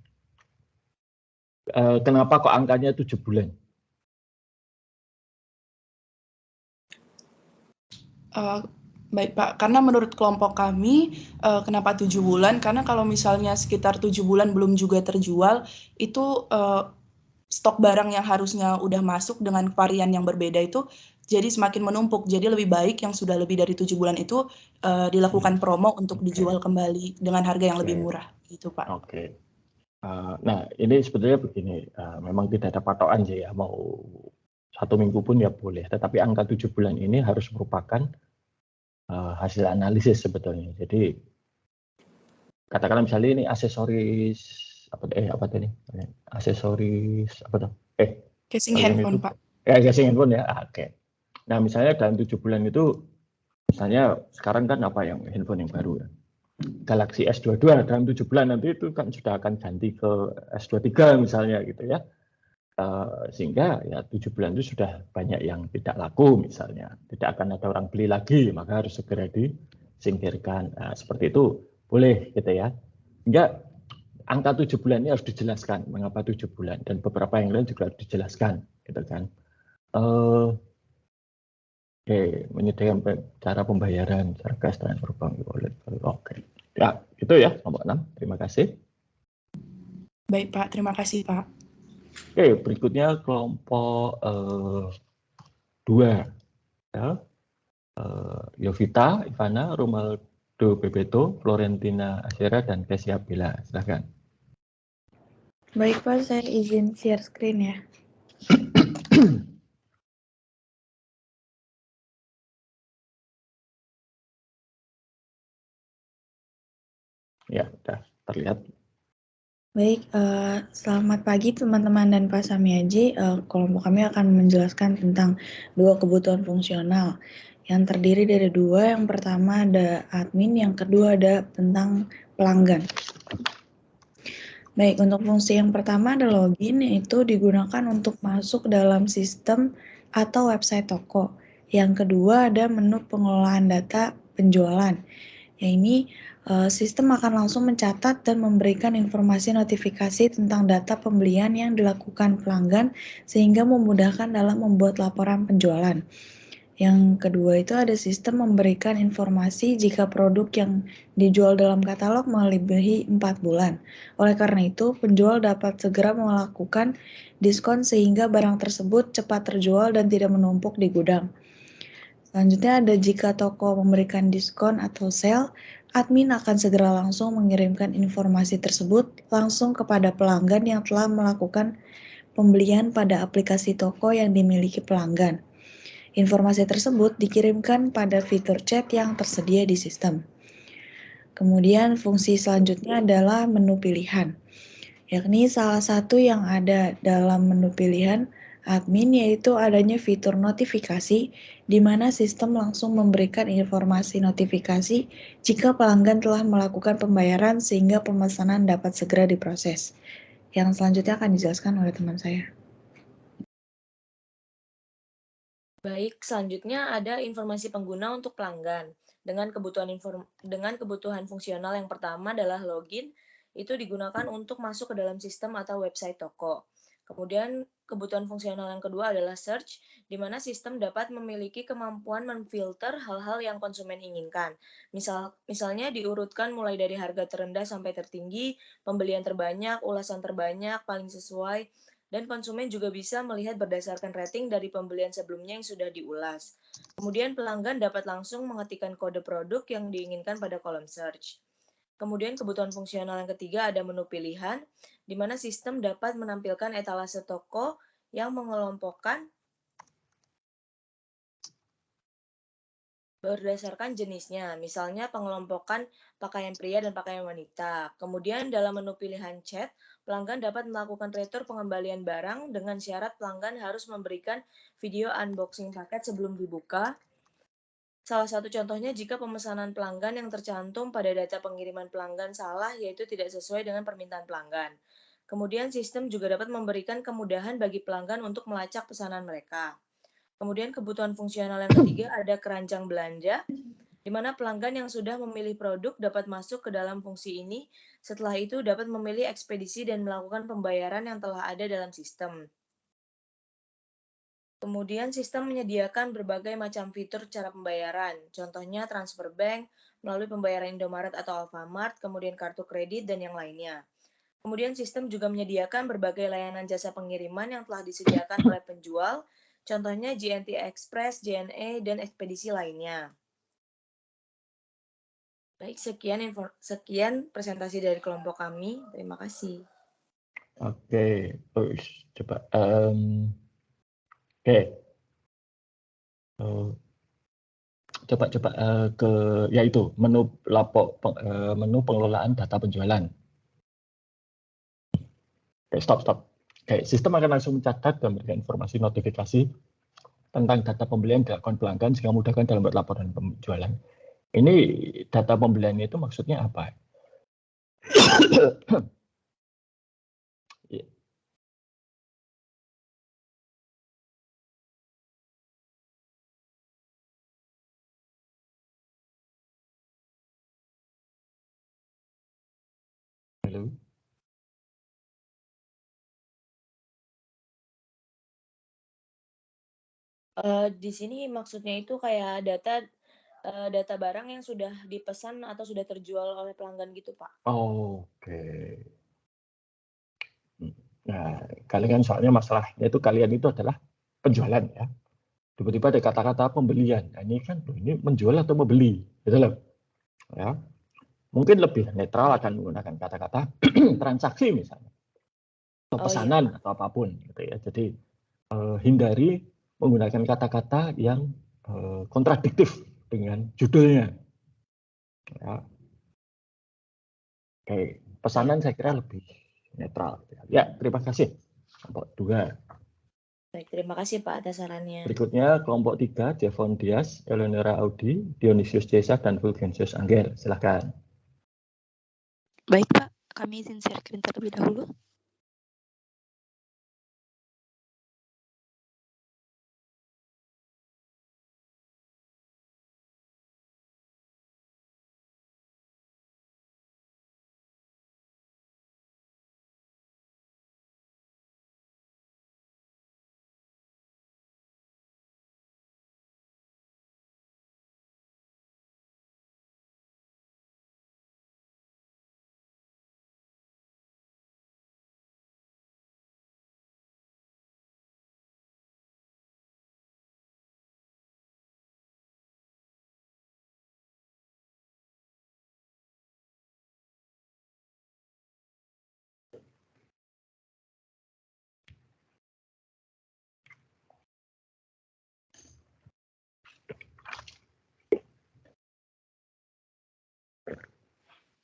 Kenapa kok angkanya 7 bulan? Baik Pak, karena menurut kelompok kami, kenapa 7 bulan? Karena kalau misalnya sekitar 7 bulan belum juga terjual, itu stok barang yang harusnya udah masuk dengan varian yang berbeda itu jadi semakin menumpuk. Jadi lebih baik yang sudah lebih dari 7 bulan itu dilakukan promo untuk dijual kembali dengan harga yang lebih murah, gitu Pak. Oke. Nah, ini sebetulnya begini, memang tidak ada patokan sih ya, mau 1 minggu pun ya boleh, tetapi angka 7 bulan ini harus merupakan hasil analisis sebetulnya. Jadi katakanlah misalnya ini aksesoris apa tadi? Aksesoris apa tuh? Casing handphone, Pak. Ya, casing handphone ya. Oke. Nah, misalnya dalam 7 bulan itu Misalnya sekarang kan apa yang handphone yang baru ya, Galaxy S22 dalam 7 bulan nanti itu kan sudah akan ganti ke S23 misalnya gitu ya. Sehingga ya 7 bulan itu sudah banyak yang tidak laku misalnya, tidak akan ada orang beli lagi, maka harus segera disingkirkan. Nah, seperti itu boleh gitu ya. Hingga angka 7 bulan ini harus dijelaskan mengapa 7 bulan, dan beberapa yang lain juga harus dijelaskan gitu kan. Menyediakan cara pembayaran secara cash transfer bank wallet. Oke. Ya, itu ya kelompok 6. Terima kasih. Baik Pak, terima kasih Pak. Oke, berikutnya kelompok 2. Ya. Yovita, Ivana, Romaldo Bebeto, Florentina Asyera, dan Kesia Bella. Silakan. Baik Pak, saya izin share screen ya. Ya, sudah terlihat. Baik, selamat pagi teman-teman dan Pak Samiaji. Kelompok kami akan menjelaskan tentang 2 kebutuhan fungsional yang terdiri dari 2. Yang pertama ada admin, yang kedua ada tentang pelanggan. Baik, untuk fungsi yang pertama ada login, yaitu digunakan untuk masuk dalam sistem atau website toko. Yang kedua ada menu pengelolaan data penjualan. Ya, ini sistem akan langsung mencatat dan memberikan informasi notifikasi tentang data pembelian yang dilakukan pelanggan sehingga memudahkan dalam membuat laporan penjualan. Yang kedua itu ada sistem memberikan informasi jika produk yang dijual dalam katalog melebihi 4 bulan. Oleh karena itu, penjual dapat segera melakukan diskon sehingga barang tersebut cepat terjual dan tidak menumpuk di gudang. Selanjutnya ada jika toko memberikan diskon atau sale, admin akan segera langsung mengirimkan informasi tersebut langsung kepada pelanggan yang telah melakukan pembelian pada aplikasi toko yang dimiliki pelanggan. Informasi tersebut dikirimkan pada fitur chat yang tersedia di sistem. Kemudian fungsi selanjutnya adalah menu pilihan, yakni salah satu yang ada dalam menu pilihan admin yaitu adanya fitur notifikasi di mana sistem langsung memberikan informasi notifikasi jika pelanggan telah melakukan pembayaran sehingga pemesanan dapat segera diproses. Yang selanjutnya akan dijelaskan oleh teman saya. Baik, selanjutnya ada informasi pengguna untuk pelanggan. Dengan kebutuhan fungsional yang pertama adalah login, itu digunakan untuk masuk ke dalam sistem atau website toko. Kemudian kebutuhan fungsional yang kedua adalah search, di mana sistem dapat memiliki kemampuan memfilter hal-hal yang konsumen inginkan. Misalnya diurutkan mulai dari harga terendah sampai tertinggi, pembelian terbanyak, ulasan terbanyak, paling sesuai, dan konsumen juga bisa melihat berdasarkan rating dari pembelian sebelumnya yang sudah diulas. Kemudian pelanggan dapat langsung mengetikkan kode produk yang diinginkan pada kolom search. Kemudian kebutuhan fungsional yang ketiga ada menu pilihan, di mana sistem dapat menampilkan etalase toko yang mengelompokkan berdasarkan jenisnya, misalnya pengelompokan pakaian pria dan pakaian wanita. Kemudian dalam menu pilihan chat, pelanggan dapat melakukan retur pengembalian barang dengan syarat pelanggan harus memberikan video unboxing paket sebelum dibuka. Salah satu contohnya jika pemesanan pelanggan yang tercantum pada data pengiriman pelanggan salah, yaitu tidak sesuai dengan permintaan pelanggan. Kemudian sistem juga dapat memberikan kemudahan bagi pelanggan untuk melacak pesanan mereka. Kemudian kebutuhan fungsional yang ketiga ada keranjang belanja, di mana pelanggan yang sudah memilih produk dapat masuk ke dalam fungsi ini. Setelah itu dapat memilih ekspedisi dan melakukan pembayaran yang telah ada dalam sistem. Kemudian sistem menyediakan berbagai macam fitur cara pembayaran, contohnya transfer bank, melalui pembayaran Indomaret atau Alfamart, kemudian kartu kredit, dan yang lainnya. Kemudian sistem juga menyediakan berbagai layanan jasa pengiriman yang telah disediakan oleh penjual, contohnya JNT Express, JNE, dan ekspedisi lainnya. Baik, sekian presentasi dari kelompok kami. Terima kasih. Oke, coba. Oke. Coba ke yaitu menu menu pengelolaan data penjualan. Oke, stop. Oke, sistem akan langsung mencatat dan memberikan informasi notifikasi tentang data pembelian dilakukan pelanggan sehingga memudahkan dalam membuat laporan penjualan. Ini data pembelian itu maksudnya apa? Halo. Di sini maksudnya itu kayak data barang yang sudah dipesan atau sudah terjual oleh pelanggan gitu, Pak. Oke. Nah, kalian soalnya masalahnya itu kalian itu adalah penjualan ya. Tiba-tiba ada kata-kata pembelian. Nah, ini kan ini menjual atau membeli, gitu loh. Ya. Mungkin lebih netral akan menggunakan kata-kata transaksi misalnya. Atau pesanan atau apapun gitu ya. Jadi hindari menggunakan kata-kata yang kontradiktif dengan judulnya. Ya. Oke, pesanan saya kira lebih netral. Ya, terima kasih. Kelompok 2. Baik, terima kasih Pak atas sarannya. Berikutnya kelompok 3, Devon Dias, Eleonora Audi, Dionysius Cesa, dan Fulgensius Angger. Silakan. Baik Pak, kami izin share screen terlebih dahulu.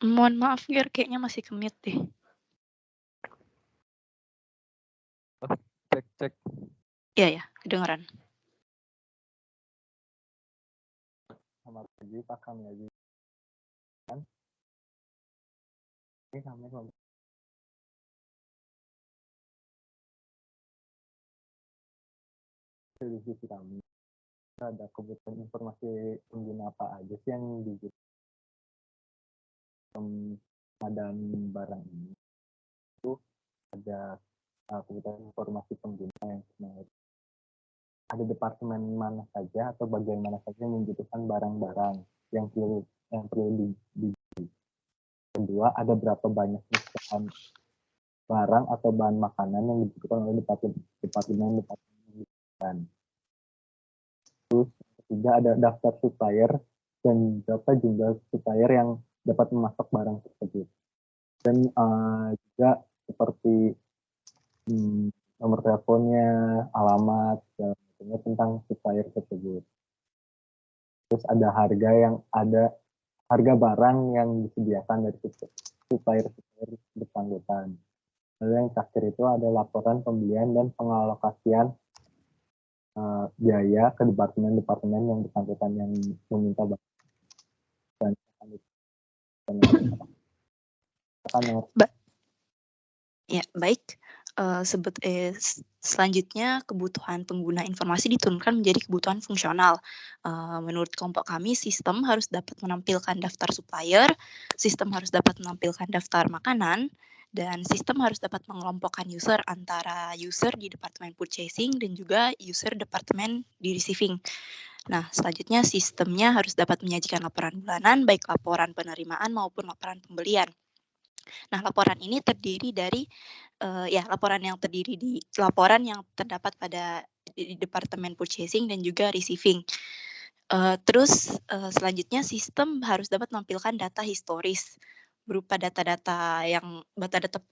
Mohon maaf, Ger, kayaknya masih ke-mute deh. Cek. Iya ya, kedengeran. Selamat pagi Pak, kami lagi. Ini kami dari sisi kami ada kebutuhan informasi pengguna apa aja sih yang pengadaan barang ini. Itu ada kebutuhan informasi pengguna yang ada departemen mana saja atau bagian mana saja yang membutuhkan barang-barang yang perlu dibeli. Kedua, ada berapa banyak barang atau bahan makanan yang dibutuhkan oleh departemen. Terus ketiga, ada daftar supplier dan berapa jumlah supplier yang dapat memasok barang tersebut. Dan juga seperti nomor teleponnya, alamat, dan tentang supplier tersebut. Terus ada harga barang yang disediakan dari supplier bersangkutan. Lalu yang terakhir itu ada laporan pembelian dan pengalokasian biaya ke departemen yang bersangkutan yang meminta barang. Ya, baik. Selanjutnya kebutuhan pengguna informasi diturunkan menjadi kebutuhan fungsional. Menurut kelompok kami, sistem harus dapat menampilkan daftar supplier, sistem harus dapat menampilkan daftar makanan, dan sistem harus dapat mengelompokkan user antara user di departemen purchasing dan juga user departemen di receiving. Nah, selanjutnya sistemnya harus dapat menyajikan laporan bulanan, baik laporan penerimaan maupun laporan pembelian. Nah, laporan ini terdiri dari laporan yang terdapat pada di departemen purchasing dan juga receiving. Terus selanjutnya sistem harus dapat menampilkan data historis berupa data-data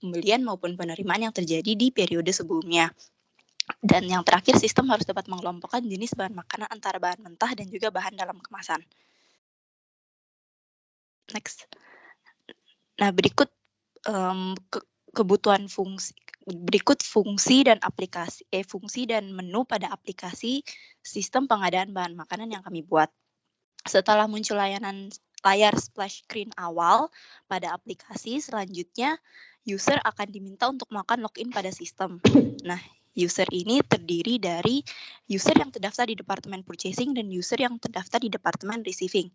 pembelian maupun penerimaan yang terjadi di periode sebelumnya. Dan yang terakhir, sistem harus dapat mengelompokkan jenis bahan makanan antara bahan mentah dan juga bahan dalam kemasan. Next. Nah, berikut kebutuhan fungsi berikut fungsi dan menu pada aplikasi sistem pengadaan bahan makanan yang kami buat. Setelah muncul layar splash screen awal pada aplikasi, selanjutnya user akan diminta untuk melakukan login pada sistem. Nah, user ini terdiri dari user yang terdaftar di Departemen Purchasing dan user yang terdaftar di Departemen Receiving.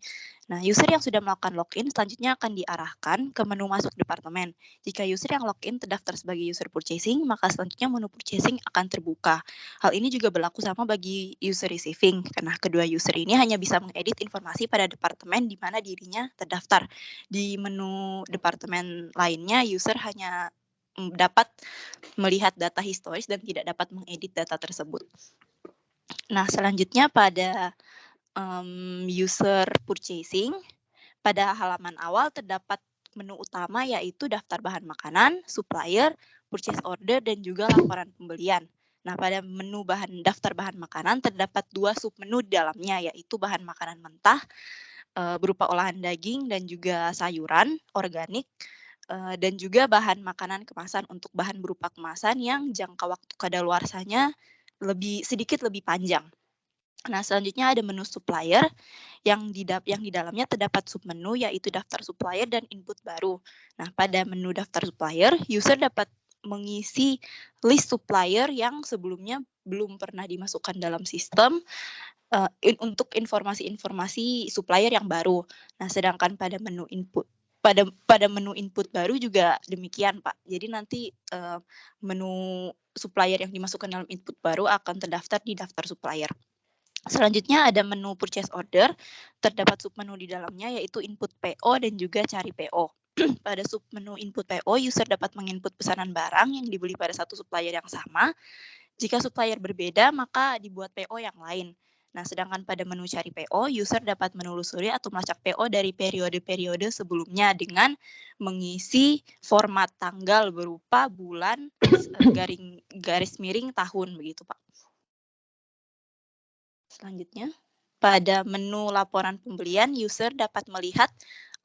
Nah, user yang sudah melakukan login selanjutnya akan diarahkan ke menu masuk departemen. Jika user yang login terdaftar sebagai user Purchasing, maka selanjutnya menu Purchasing akan terbuka. Hal ini juga berlaku sama bagi user Receiving, karena kedua user ini hanya bisa mengedit informasi pada departemen di mana dirinya terdaftar. Di menu departemen lainnya, user hanya dapat melihat data historis dan tidak dapat mengedit data tersebut. Nah, selanjutnya pada user purchasing, pada halaman awal terdapat menu utama yaitu daftar bahan makanan, supplier, purchase order, dan juga laporan pembelian. Nah, pada menu daftar bahan makanan terdapat 2 submenu di dalamnya, yaitu bahan makanan mentah berupa olahan daging dan juga sayuran organik, dan juga bahan makanan kemasan untuk bahan berupa kemasan yang jangka waktu kadaluarsanya sedikit lebih panjang. Nah, selanjutnya ada menu supplier yang di dalamnya terdapat submenu yaitu daftar supplier dan input baru. Nah, pada menu daftar supplier, user dapat mengisi list supplier yang sebelumnya belum pernah dimasukkan dalam sistem untuk informasi-informasi supplier yang baru. Nah, sedangkan pada menu input pada menu input baru juga demikian, Pak. Jadi nanti menu supplier yang dimasukkan dalam input baru akan terdaftar di daftar supplier. Selanjutnya ada menu purchase order, terdapat submenu di dalamnya yaitu input PO dan juga cari PO. Pada submenu input PO, user dapat menginput pesanan barang yang dibeli pada satu supplier yang sama. Jika supplier berbeda, maka dibuat PO yang lain. Nah, sedangkan pada menu cari PO, user dapat menelusuri atau melacak PO dari periode-periode sebelumnya dengan mengisi format tanggal berupa bulan, garis miring tahun, begitu, Pak. Selanjutnya, pada menu laporan pembelian, user dapat melihat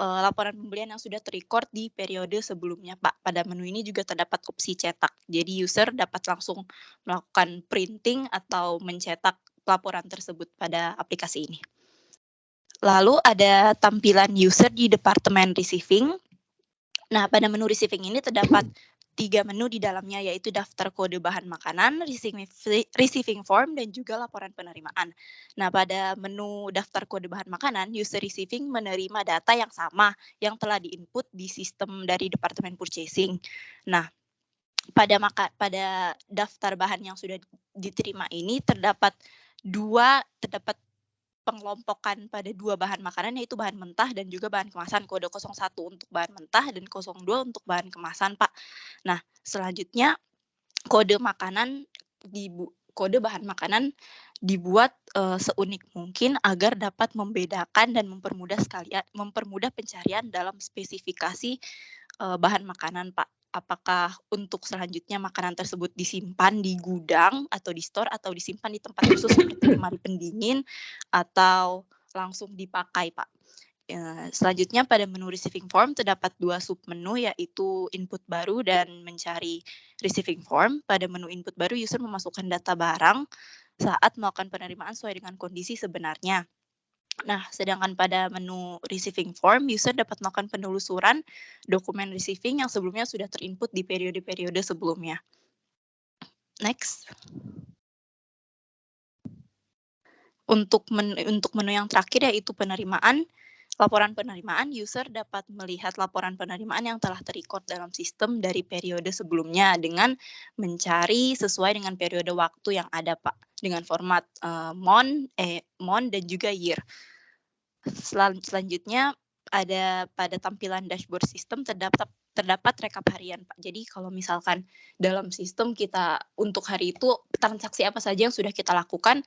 laporan pembelian yang sudah terrecord di periode sebelumnya, Pak. Pada menu ini juga terdapat opsi cetak. Jadi user dapat langsung melakukan printing atau mencetak laporan tersebut pada aplikasi ini. Lalu ada tampilan user di Departemen Receiving. Nah, pada menu Receiving ini terdapat 3 menu di dalamnya, yaitu daftar kode bahan makanan, receiving form, dan juga laporan penerimaan. Nah, pada menu daftar kode bahan makanan, user receiving menerima data yang sama yang telah diinput di sistem dari Departemen Purchasing. Nah, pada daftar bahan yang sudah diterima ini terdapat pengelompokan pada 2 bahan makanan, yaitu bahan mentah dan juga bahan kemasan. Kode 01 untuk bahan mentah dan 02 untuk bahan kemasan, Pak. Nah, selanjutnya kode bahan makanan dibuat seunik mungkin agar dapat membedakan dan mempermudah pencarian dalam spesifikasi bahan makanan, Pak. Apakah untuk selanjutnya makanan tersebut disimpan di gudang atau di store atau disimpan di tempat khusus seperti lemari pendingin atau langsung dipakai, Pak. Selanjutnya pada menu receiving form terdapat 2 submenu yaitu input baru dan mencari receiving form. Pada menu input baru, user memasukkan data barang saat melakukan penerimaan sesuai dengan kondisi sebenarnya. Nah, sedangkan pada menu receiving form, user dapat melakukan penelusuran dokumen receiving yang sebelumnya sudah terinput di periode-periode sebelumnya. Next. Untuk menu yang terakhir yaitu penerimaan, laporan penerimaan, user dapat melihat laporan penerimaan yang telah terrecord dalam sistem dari periode sebelumnya dengan mencari sesuai dengan periode waktu yang ada, Pak, dengan format month dan juga year. Selanjutnya ada pada tampilan dashboard sistem terdapat rekap harian, Pak. Jadi kalau misalkan dalam sistem kita untuk hari itu transaksi apa saja yang sudah kita lakukan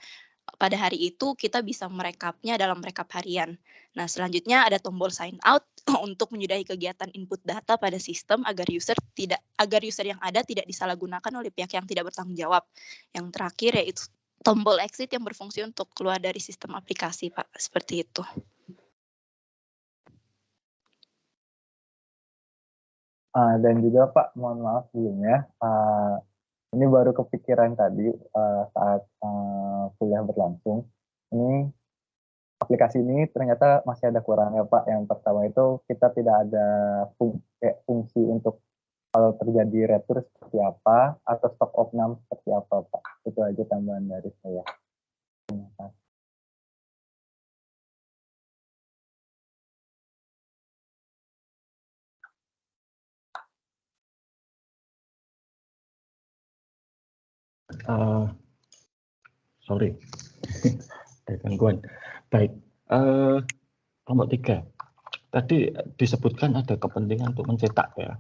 pada hari itu, kita bisa merekapnya dalam rekap harian. Nah, selanjutnya ada tombol sign out untuk menyudahi kegiatan input data pada sistem agar user yang ada tidak disalahgunakan oleh pihak yang tidak bertanggung jawab. Yang terakhir yaitu tombol exit yang berfungsi untuk keluar dari sistem aplikasi, Pak. Seperti itu. Dan juga Pak, mohon maaf sebelumnya, ini baru kepikiran tadi saat kuliah berlangsung. Ini aplikasi ini ternyata masih ada kurangnya Pak. Yang pertama itu kita tidak ada fungsi untuk kalau terjadi retur seperti apa atau stop opname seperti apa Pak. Itu aja tambahan dari saya. Terima kasih. Sorry, ada gangguan. Baik, kelompok 3. Tadi disebutkan ada kepentingan untuk mencetak ya.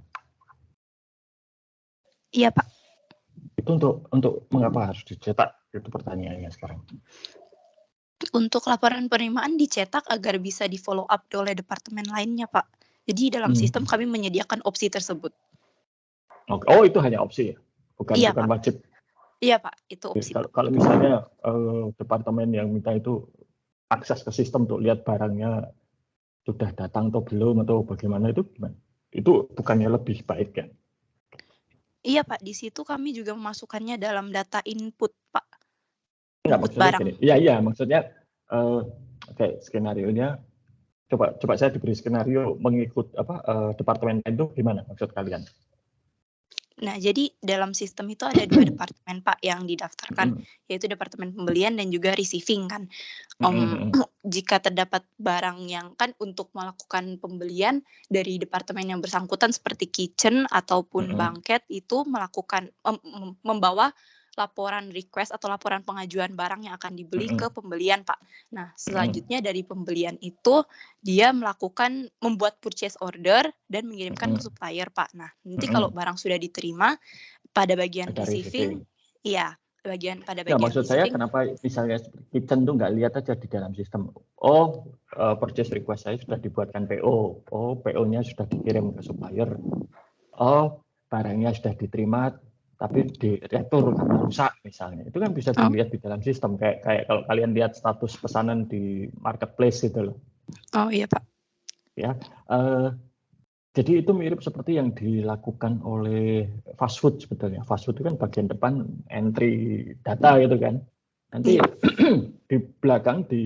Iya, Pak. Itu untuk mengapa harus dicetak? Itu pertanyaannya sekarang. Untuk laporan penerimaan dicetak agar bisa di follow up oleh departemen lainnya, Pak. Jadi dalam sistem kami menyediakan opsi tersebut. Oh, itu hanya opsi ya? Bukan Iya, Pak. wajib. Iya, Pak. Itu opsi. Kalau misalnya departemen yang minta itu akses ke sistem untuk lihat barangnya sudah datang atau belum atau bagaimana, itu gimana? Itu bukannya lebih baik kan? Iya, Pak. Di situ kami juga memasukkannya dalam data input, Pak. Enggak, Input maksudnya barang. gini. Iya, maksudnya kayak skenario-nya coba saya diberi skenario mengikut departemen itu gimana maksud kalian? Nah, jadi dalam sistem itu ada 2 departemen, Pak, yang didaftarkan, yaitu departemen pembelian dan juga receiving kan. Jika terdapat barang yang kan untuk melakukan pembelian dari departemen yang bersangkutan seperti kitchen ataupun bangket itu melakukan membawa laporan request atau laporan pengajuan barang yang akan dibeli ke pembelian, Pak. Nah, selanjutnya dari pembelian itu dia membuat purchase order dan mengirimkan ke supplier, Pak. Nah, nanti kalau barang sudah diterima pada bagian receiving, iya, pada bagian maksud saya receiving. Kenapa misalnya kitchen tuh nggak lihat aja di dalam sistem. Oh, purchase request saya sudah dibuatkan PO. Oh, PO-nya sudah dikirim ke supplier. Oh, barangnya sudah diterima tapi diretur karena rusak misalnya. Itu kan bisa dilihat di dalam sistem kayak kalau kalian lihat status pesanan di marketplace gitu loh. Oh iya, Pak. Ya. Jadi itu mirip seperti yang dilakukan oleh fast food sebetulnya. Fast food itu kan bagian depan entry data gitu kan. Nanti di belakang di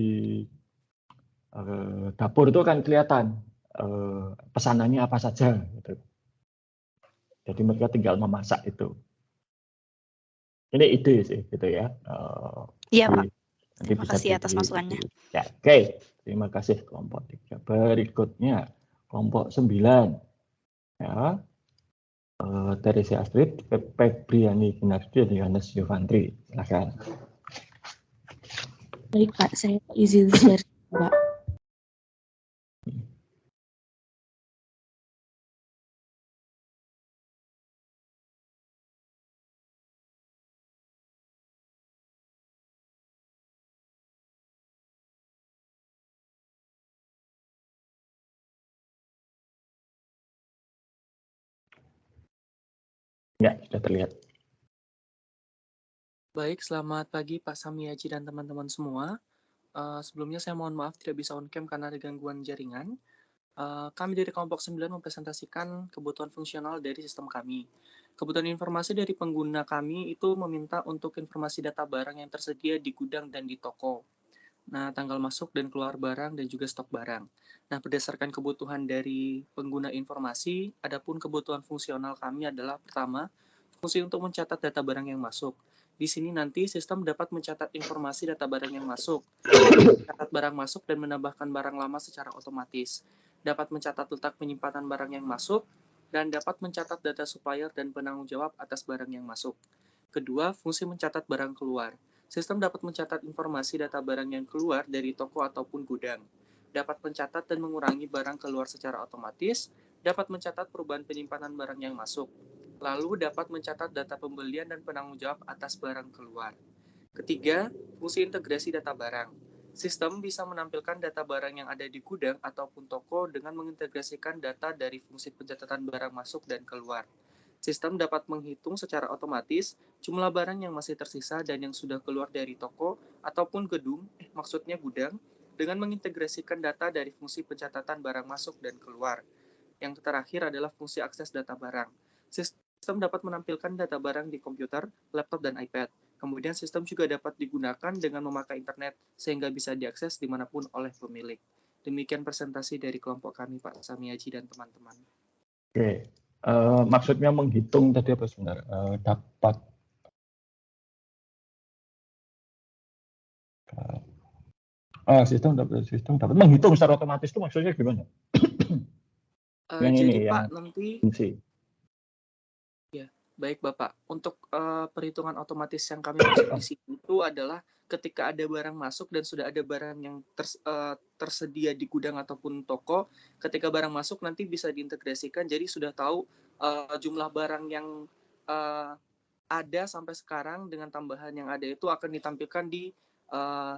dapur itu kan kelihatan pesanannya apa saja gitu. Jadi mereka tinggal memasak itu. Ini ide sih gitu ya. Iya, Pak. Nanti Terima bisa kasih atas masukannya. Ya, oke. Terima kasih kelompok 3. Berikutnya kelompok 9. Ya. Teresi Astrid, Febriani Ginardi, dan Yohanes Yovandri. Silakan. Baik Pak, saya izin share Pak. Ya, sudah terlihat. Baik, selamat pagi Pak Samiaji dan teman-teman semua. Sebelumnya saya mohon maaf tidak bisa on-cam karena ada gangguan jaringan. Kami dari kelompok 9 mempresentasikan kebutuhan fungsional dari sistem kami. Kebutuhan informasi dari pengguna kami itu meminta untuk informasi data barang yang tersedia di gudang dan di toko. Nah, tanggal masuk dan keluar barang dan juga stok barang. Nah, berdasarkan kebutuhan dari pengguna informasi, adapun kebutuhan fungsional kami adalah pertama, fungsi untuk mencatat data barang yang masuk. Di sini nanti sistem dapat mencatat informasi data barang yang masuk, mencatat barang masuk dan menambahkan barang lama secara otomatis, dapat mencatat letak penyimpanan barang yang masuk, dan dapat mencatat data supplier dan penanggung jawab atas barang yang masuk. Kedua, fungsi mencatat barang keluar. Sistem dapat mencatat informasi data barang yang keluar dari toko ataupun gudang, dapat mencatat dan mengurangi barang keluar secara otomatis, dapat mencatat perubahan penyimpanan barang yang masuk, lalu dapat mencatat data pembelian dan penanggung jawab atas barang keluar. Ketiga, fungsi integrasi data barang. Sistem bisa menampilkan data barang yang ada di gudang ataupun toko dengan mengintegrasikan data dari fungsi pencatatan barang masuk dan keluar. Sistem dapat menghitung secara otomatis jumlah barang yang masih tersisa dan yang sudah keluar dari toko ataupun gedung, maksudnya gudang, dengan mengintegrasikan data dari fungsi pencatatan barang masuk dan keluar. Yang terakhir adalah fungsi akses data barang. Sistem dapat menampilkan data barang di komputer, laptop, dan iPad. Kemudian sistem juga dapat digunakan dengan memakai internet, sehingga bisa diakses dimanapun oleh pemilik. Demikian presentasi dari kelompok kami, Pak Samiaji dan teman-teman. Oke, maksudnya menghitung tadi apa sebenarnya? Dapat sistem dapat menghitung secara otomatis itu maksudnya gimana? Yang Jadi ini, Pak, yang nanti fungsi. ya, baik Bapak. Untuk perhitungan otomatis yang kami maksud di sini itu adalah ketika ada barang masuk dan sudah ada barang yang tersedia di gudang ataupun toko, ketika barang masuk nanti bisa diintegrasikan, jadi sudah tahu jumlah barang yang ada sampai sekarang dengan tambahan yang ada itu akan ditampilkan di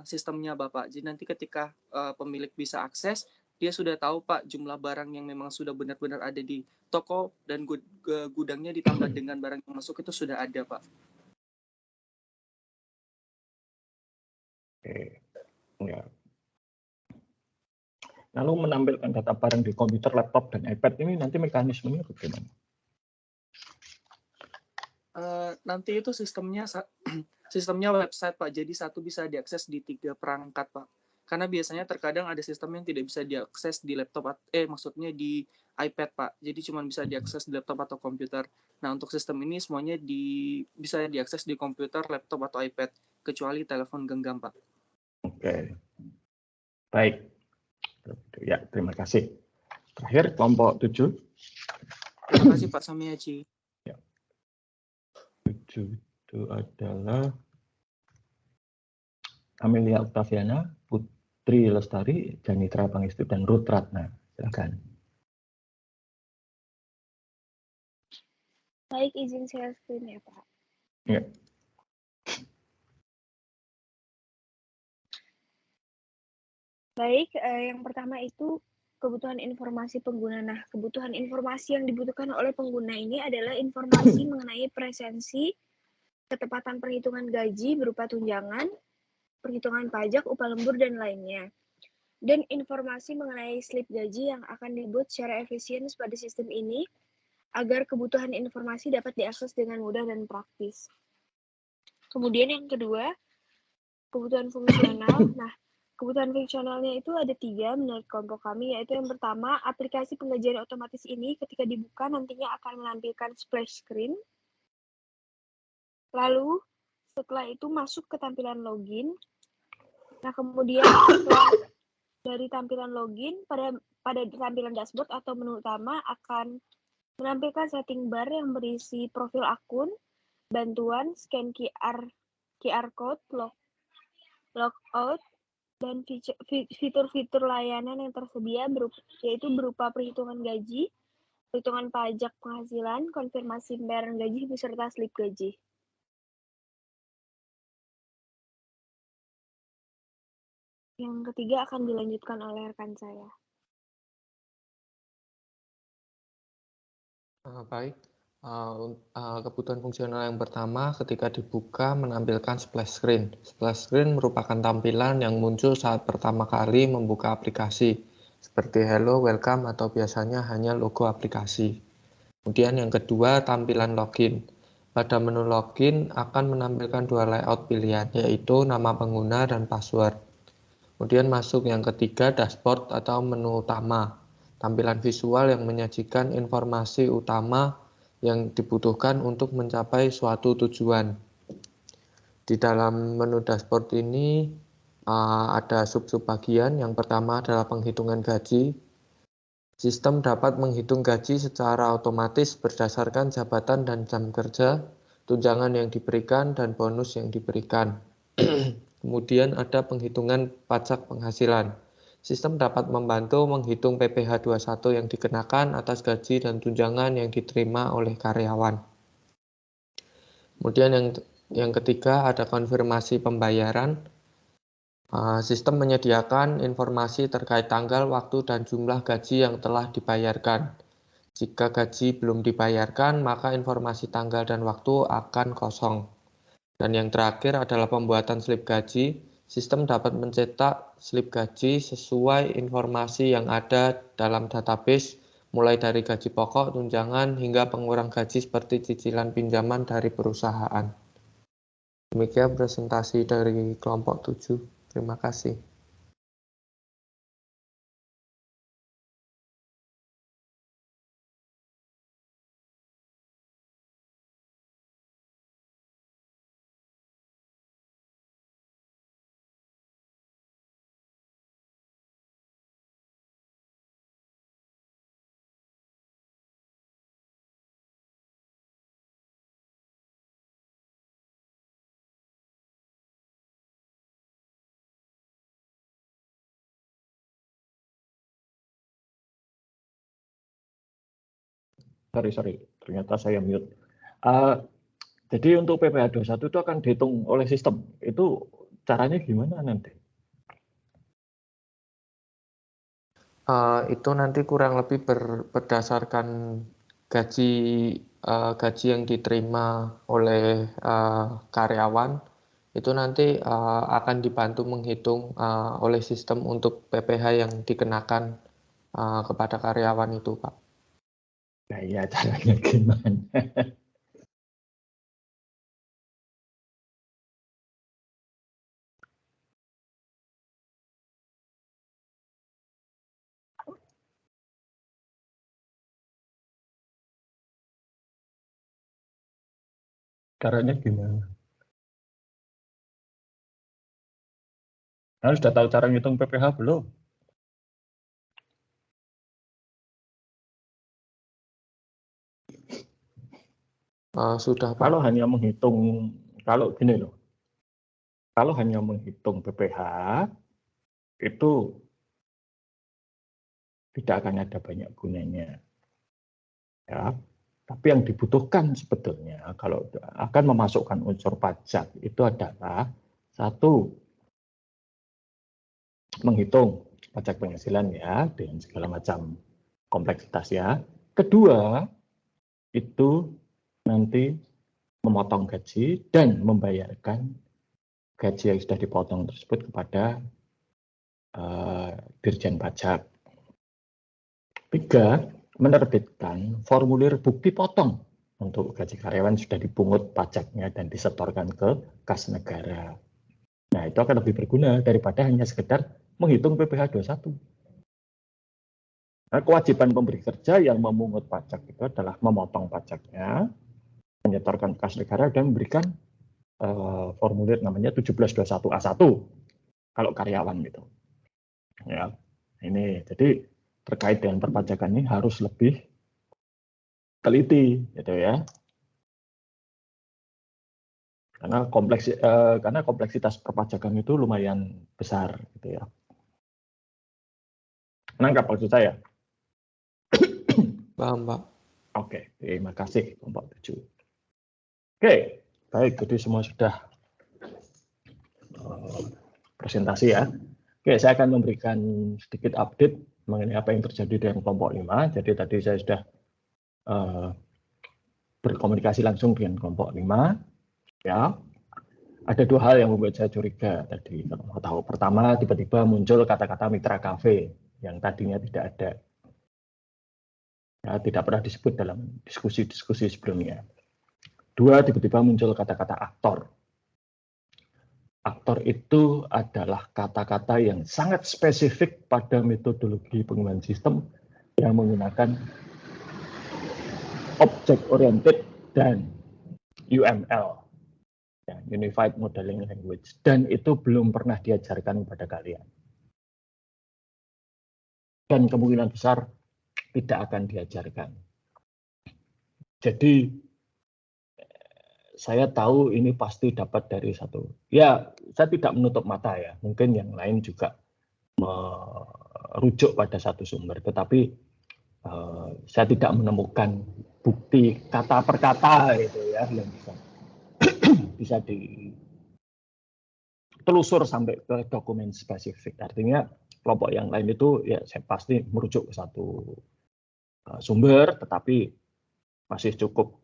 sistemnya Bapak. Jadi nanti ketika pemilik bisa akses, dia sudah tahu Pak jumlah barang yang memang sudah benar-benar ada di toko dan gudangnya ditambah dengan barang yang masuk itu sudah ada Pak. Oke. Ya. Lalu menampilkan data barang di komputer, laptop, dan iPad ini nanti mekanismenya bagaimana? Nanti itu sistemnya website Pak, jadi satu bisa diakses di 3 perangkat Pak. Karena biasanya terkadang ada sistem yang tidak bisa diakses di laptop, maksudnya di iPad Pak, jadi cuma bisa diakses di laptop atau komputer. Nah untuk sistem ini semuanya bisa diakses di komputer, laptop, atau iPad, kecuali telepon genggam Pak. Oke, baik. Ya, terima kasih. Terakhir, kelompok 7. Terima kasih Pak Samiaji. 7 itu adalah Amelia Octaviana, Putri Lestari, Janitra Pangestu, dan Ruth Ratna. Silakan. Baik, izin share screen ya Pak. Ya. Baik, yang pertama itu kebutuhan informasi pengguna. Nah, kebutuhan informasi yang dibutuhkan oleh pengguna ini adalah informasi mengenai presensi, ketepatan perhitungan gaji berupa tunjangan, perhitungan pajak, upah lembur, dan lainnya. Dan informasi mengenai slip gaji yang akan dibuat secara efisien pada sistem ini agar kebutuhan informasi dapat diakses dengan mudah dan praktis. Kemudian yang kedua, kebutuhan fungsional. Nah, kebutuhan fungsionalnya itu ada 3 menurut kelompok kami, yaitu yang pertama, aplikasi penggajian otomatis ini ketika dibuka nantinya akan menampilkan splash screen. Lalu, setelah itu masuk ke tampilan login. Nah, kemudian setelah dari tampilan login, pada tampilan dashboard atau menu utama akan menampilkan setting bar yang berisi profil akun, bantuan, scan QR code, logout, dan fitur-fitur layanan yang tersedia yaitu berupa perhitungan gaji, perhitungan pajak penghasilan, konfirmasi pembayaran gaji, beserta slip gaji. Yang ketiga akan dilanjutkan oleh rekan saya. Baik, kebutuhan fungsional yang pertama ketika dibuka menampilkan splash screen. Splash screen merupakan tampilan yang muncul saat pertama kali membuka aplikasi, seperti hello, welcome, atau biasanya hanya logo aplikasi. Kemudian yang kedua, tampilan login. Pada menu login akan menampilkan 2 layout pilihan, yaitu nama pengguna dan password. Kemudian masuk yang ketiga, dashboard atau menu utama. Tampilan visual yang menyajikan informasi utama yang dibutuhkan untuk mencapai suatu tujuan. Di dalam menu dashboard ini ada sub-sub bagian. Yang pertama adalah penghitungan gaji. Sistem dapat menghitung gaji secara otomatis berdasarkan jabatan dan jam kerja, tunjangan yang diberikan, dan bonus yang diberikan. Kemudian ada penghitungan pajak penghasilan. Sistem dapat membantu menghitung PPh 21 yang dikenakan atas gaji dan tunjangan yang diterima oleh karyawan. Kemudian yang ketiga ada konfirmasi pembayaran. Sistem menyediakan informasi terkait tanggal, waktu, dan jumlah gaji yang telah dibayarkan. Jika gaji belum dibayarkan, maka informasi tanggal dan waktu akan kosong. Dan yang terakhir adalah pembuatan slip gaji. Sistem dapat mencetak slip gaji sesuai informasi yang ada dalam database mulai dari gaji pokok, tunjangan, hingga pengurang gaji seperti cicilan pinjaman dari perusahaan. Demikian presentasi dari kelompok 7. Terima kasih. Sorry, ternyata saya mute. Jadi untuk PPh 21 itu akan dihitung oleh sistem. Itu caranya gimana nanti? Itu nanti kurang lebih berdasarkan gaji yang diterima oleh karyawan. Itu nanti akan dibantu menghitung oleh sistem untuk PPh yang dikenakan kepada karyawan itu, Pak. Nah, ya caranya gimana? Caranya gimana? Nah, sudah tahu cara ngitung PPh belum? Sudah, Pak. Kalau hanya menghitung, kalau gini loh, kalau hanya menghitung PPh, itu tidak akan ada banyak gunanya. Ya. Tapi yang dibutuhkan sebetulnya, kalau akan memasukkan unsur pajak, itu adalah satu, menghitung pajak penghasilan ya, dengan segala macam kompleksitas ya. Kedua, itu nanti memotong gaji dan membayarkan gaji yang sudah dipotong tersebut kepada Dirjen Pajak. 3, menerbitkan formulir bukti potong untuk gaji karyawan sudah dipungut pajaknya dan disetorkan ke kas negara. Nah, itu akan lebih berguna daripada hanya sekedar menghitung PPh 21. Nah, kewajiban pemberi kerja yang memungut pajak itu adalah memotong pajaknya, menyetorkan kas negara dan memberikan formulir namanya 1721A1 kalau karyawan gitu. Ya, ini jadi terkait dengan perpajakan ini harus lebih teliti, gitu ya. Karena kompleksitas perpajakan itu lumayan besar, gitu ya. Menangkap maksud saya? Paham, Pak. Oke, terima kasih kelompok 7. Oke, baik, jadi semua sudah presentasi ya. Oke, saya akan memberikan sedikit update mengenai apa yang terjadi dengan kelompok 5. Jadi tadi saya sudah berkomunikasi langsung dengan kelompok 5. Ya, ada 2 hal yang membuat saya curiga tadi. Kalau mau tahu, pertama tiba-tiba muncul kata-kata mitra kafe yang tadinya tidak ada. Ya, tidak pernah disebut dalam diskusi-diskusi sebelumnya. 2, tiba-tiba muncul kata-kata aktor. Aktor itu adalah kata-kata yang sangat spesifik pada metodologi pengembangan sistem yang menggunakan object oriented dan UML, ya, Unified Modeling Language, dan itu belum pernah diajarkan kepada kalian. Dan kemungkinan besar tidak akan diajarkan. Jadi saya tahu ini pasti dapat dari satu. Ya, saya tidak menutup mata ya. Mungkin yang lain juga merujuk pada satu sumber, tetapi saya tidak menemukan bukti kata per kata itu ya yang bisa ditelusur sampai ke dokumen spesifik. Artinya kelompok yang lain itu ya saya pasti merujuk ke satu sumber, tetapi masih cukup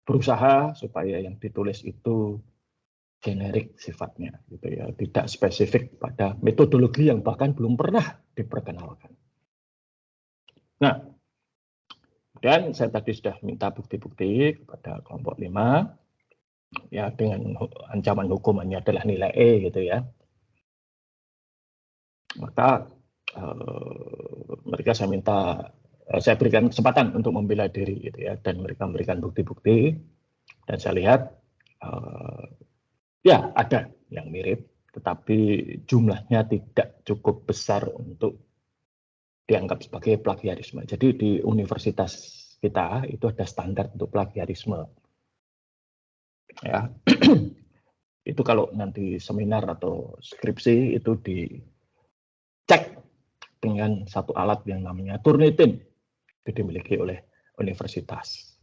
berusaha supaya yang ditulis itu generik sifatnya, gitu ya, tidak spesifik pada metodologi yang bahkan belum pernah diperkenalkan. Nah, kemudian saya tadi sudah minta bukti-bukti kepada kelompok 5, ya dengan ancaman hukumannya adalah nilai E gitu ya. Maka mereka saya berikan kesempatan untuk membela diri gitu ya, dan mereka memberikan bukti-bukti, dan saya lihat ya ada yang mirip, tetapi jumlahnya tidak cukup besar untuk dianggap sebagai plagiarisme. Jadi di universitas kita itu ada standar untuk plagiarisme. Ya, itu kalau nanti seminar atau skripsi itu dicek dengan satu alat yang namanya Turnitin, itu dimiliki oleh universitas.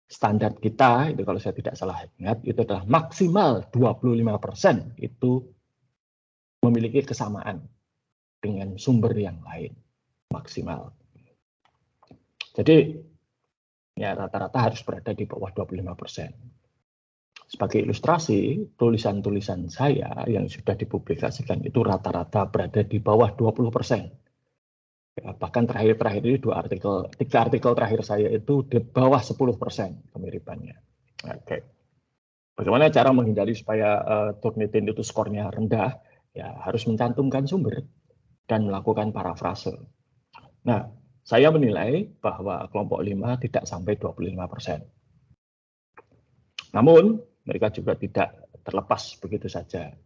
Standar kita itu kalau saya tidak salah ingat itu adalah maksimal 25% itu memiliki kesamaan dengan sumber yang lain, maksimal. Jadi ya rata-rata harus berada di bawah 25%. Sebagai ilustrasi, tulisan-tulisan saya yang sudah dipublikasikan itu rata-rata berada di bawah 20%. Ya, bahkan terakhir ini 3 artikel terakhir saya itu di bawah 10% kemiripannya. Oke. Bagaimana cara menghindari supaya Turnitin itu skornya rendah? Ya harus mencantumkan sumber dan melakukan parafrase. Nah, saya menilai bahwa kelompok 5 tidak sampai 25%. Namun, mereka juga tidak terlepas begitu saja.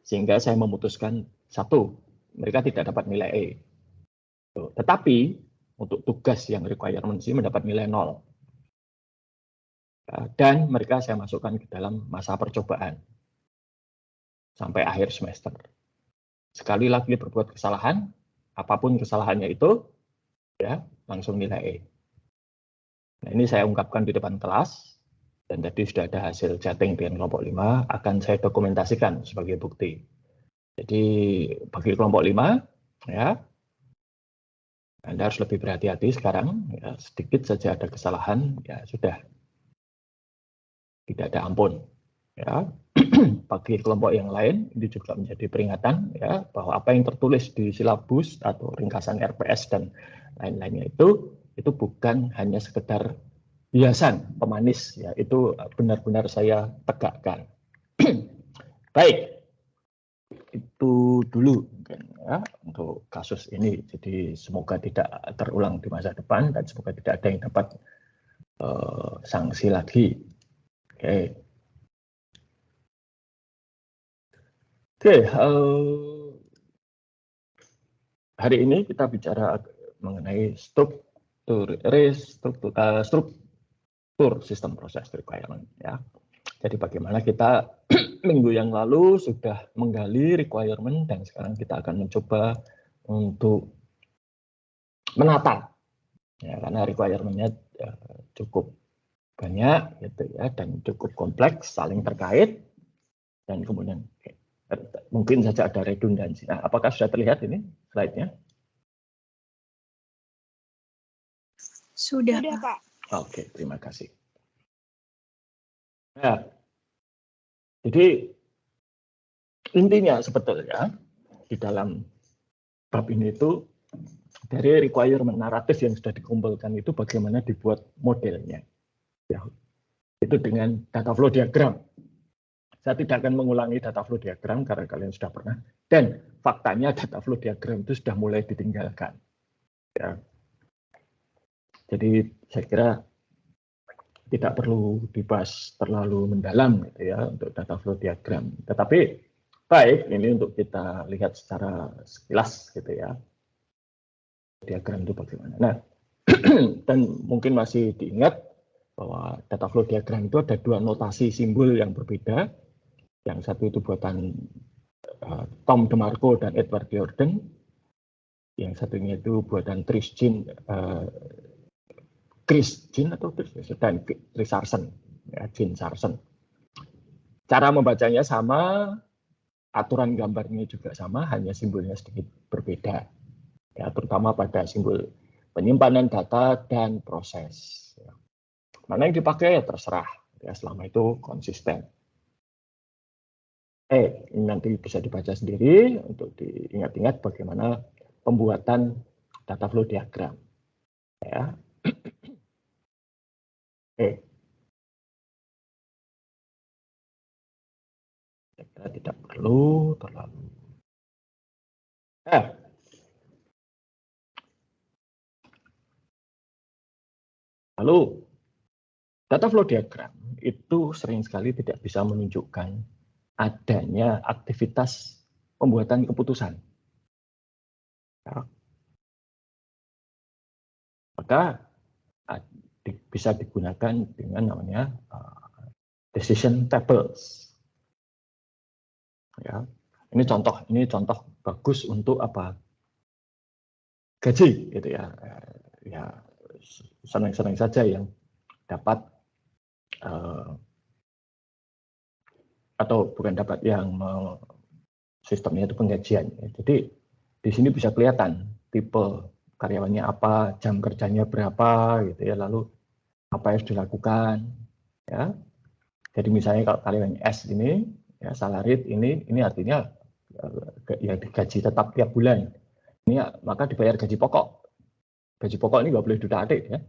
Sehingga saya memutuskan, 1, mereka tidak dapat nilai E. Tetapi, untuk tugas yang requirement C mendapat nilai 0. Dan mereka saya masukkan ke dalam masa percobaan. Sampai akhir semester. Sekali lagi berbuat kesalahan, apapun kesalahannya itu, ya langsung nilai E. Nah, ini saya ungkapkan di depan kelas, dan tadi sudah ada hasil chatting dengan kelompok 5, akan saya dokumentasikan sebagai bukti. Jadi bagi kelompok 5, ya Anda harus lebih berhati-hati sekarang, ya, sedikit saja ada kesalahan, ya sudah, tidak ada ampun. Ya. Bagi kelompok yang lain, ini juga menjadi peringatan ya bahwa apa yang tertulis di silabus atau ringkasan RPS dan lain-lainnya itu bukan hanya sekedar hiasan pemanis, ya itu benar-benar saya tegakkan. Baik, itu dulu mungkin ya untuk kasus ini. Jadi semoga tidak terulang di masa depan dan semoga tidak ada yang dapat sanksi lagi. Oke. Hari ini kita bicara mengenai struktur sistem proses requirement ya. Jadi bagaimana kita minggu yang lalu sudah menggali requirement dan sekarang kita akan mencoba untuk menata ya, karena requirement-nya cukup banyak gitu ya dan cukup kompleks, saling terkait dan kemudian mungkin saja ada redundansi. Nah, apakah sudah terlihat ini slide-nya? Sudah, Pak. Oke, terima kasih. Nah, jadi intinya sebetulnya di dalam bab ini itu dari requirement naratif yang sudah dikumpulkan itu bagaimana dibuat modelnya. Ya, itu dengan data flow diagram. Saya tidak akan mengulangi data flow diagram karena kalian sudah pernah. Dan faktanya data flow diagram itu sudah mulai ditinggalkan. Ya. Jadi saya kira tidak perlu dibahas terlalu mendalam gitu ya untuk data flow diagram. Tetapi baik ini untuk kita lihat secara sekilas gitu ya. Diagram itu bagaimana. Nah, dan mungkin masih diingat bahwa data flow diagram itu ada 2 notasi simbol yang berbeda. Yang satu itu buatan Tom DeMarco dan Edward Jordan. Yang satunya itu buatan Chris Jean atau dan Chris Sarson, ya, Jean Sarson. Cara membacanya sama, aturan gambarnya juga sama, hanya simbolnya sedikit berbeda. Ya, terutama pada simbol penyimpanan data dan proses. Ya. Mana yang dipakai ya terserah, ya, selama itu konsisten. Ini nanti bisa dibaca sendiri untuk diingat-ingat bagaimana pembuatan data flow diagram. Ya. Oke. Kita tidak perlu terlalu. Lalu data flow diagram itu sering sekali tidak bisa menunjukkan adanya aktivitas pembuatan keputusan. Ya. Maka bisa digunakan dengan namanya decision tables. Ya, ini contoh bagus untuk apa? Gaji, gitu ya. Ya, senang-senang saja yang dapat atau bukan dapat yang sistemnya itu penggajian. Jadi di sini bisa kelihatan tipe karyawannya apa, jam kerjanya berapa, gitu ya. Lalu apa yang harus dilakukan, ya. Jadi misalnya kalau karyawan S ini, ya, salaried ini artinya ya digaji tetap tiap bulan. Ini maka dibayar gaji pokok. Gaji pokok ini nggak boleh diutak-atik, ya.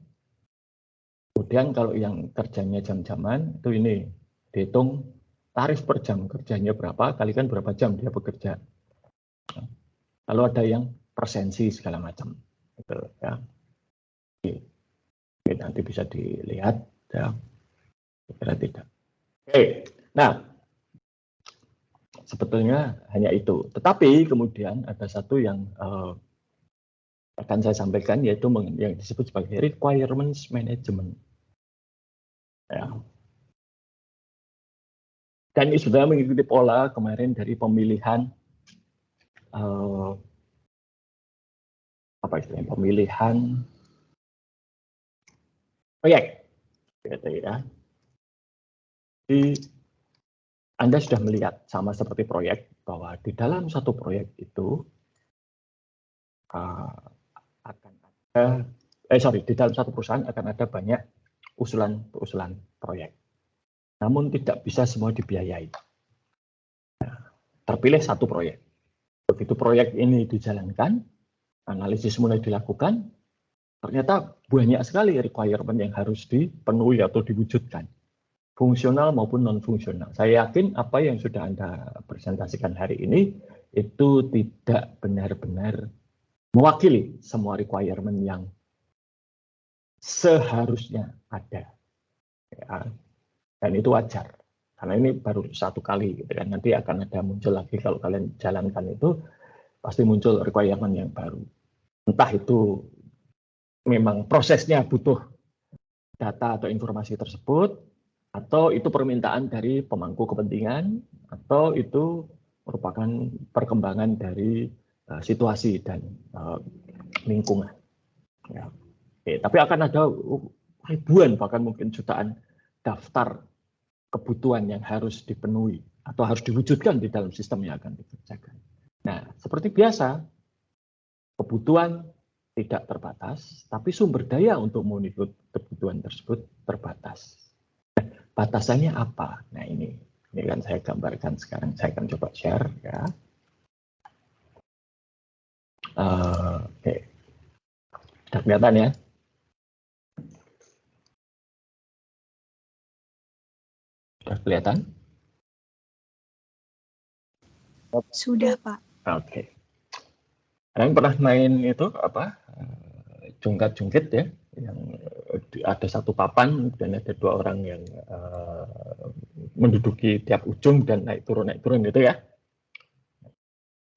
Kemudian kalau yang kerjanya jam-jaman itu ini dihitung tarif per jam kerjanya berapa, kalikan berapa jam dia bekerja. Lalu ada yang persensi segala macam, gitu, ya. Oke, nanti bisa dilihat, ya. Kira tidak. Oke, nah sebetulnya hanya itu. Tetapi kemudian ada satu yang akan saya sampaikan, yaitu yang disebut sebagai requirements management. Ya. Dan ini sudah mengikuti pola kemarin dari pemilihan apa istilahnya, pemilihan proyek, gitu ya. Jadi Anda sudah melihat sama seperti proyek bahwa di dalam satu proyek itu akan ada, di dalam satu perusahaan akan ada banyak usulan proyek. Namun tidak bisa semua dibiayai. Nah, terpilih satu proyek. Begitu proyek ini dijalankan, analisis mulai dilakukan, ternyata banyak sekali requirement yang harus dipenuhi atau diwujudkan. Fungsional maupun non-fungsional. Saya yakin apa yang sudah Anda presentasikan hari ini, itu tidak benar-benar mewakili semua requirement yang seharusnya ada. Ya. Dan itu wajar, karena ini baru satu kali, gitu kan. Nanti akan ada muncul lagi kalau kalian jalankan itu, pasti muncul requirement yang baru. Entah itu memang prosesnya butuh data atau informasi tersebut, atau itu permintaan dari pemangku kepentingan, atau itu merupakan perkembangan dari situasi dan lingkungan. Ya. Oke, tapi akan ada ribuan, bahkan mungkin jutaan daftar kebutuhan yang harus dipenuhi atau harus diwujudkan di dalam sistem yang akan dikerjakan. Nah, seperti biasa, kebutuhan tidak terbatas, tapi sumber daya untuk memenuhi kebutuhan tersebut terbatas. Nah, batasannya apa? Nah, ini kan saya gambarkan sekarang. Saya akan coba share, ya. Oke, sudah kelihatan ya? Sudah kelihatan? Sudah, Pak. Oke. Kalian pernah main itu apa? Jungkat-jungkit, ya, yang ada satu papan dan ada dua orang yang menduduki tiap ujung dan naik turun gitu, ya.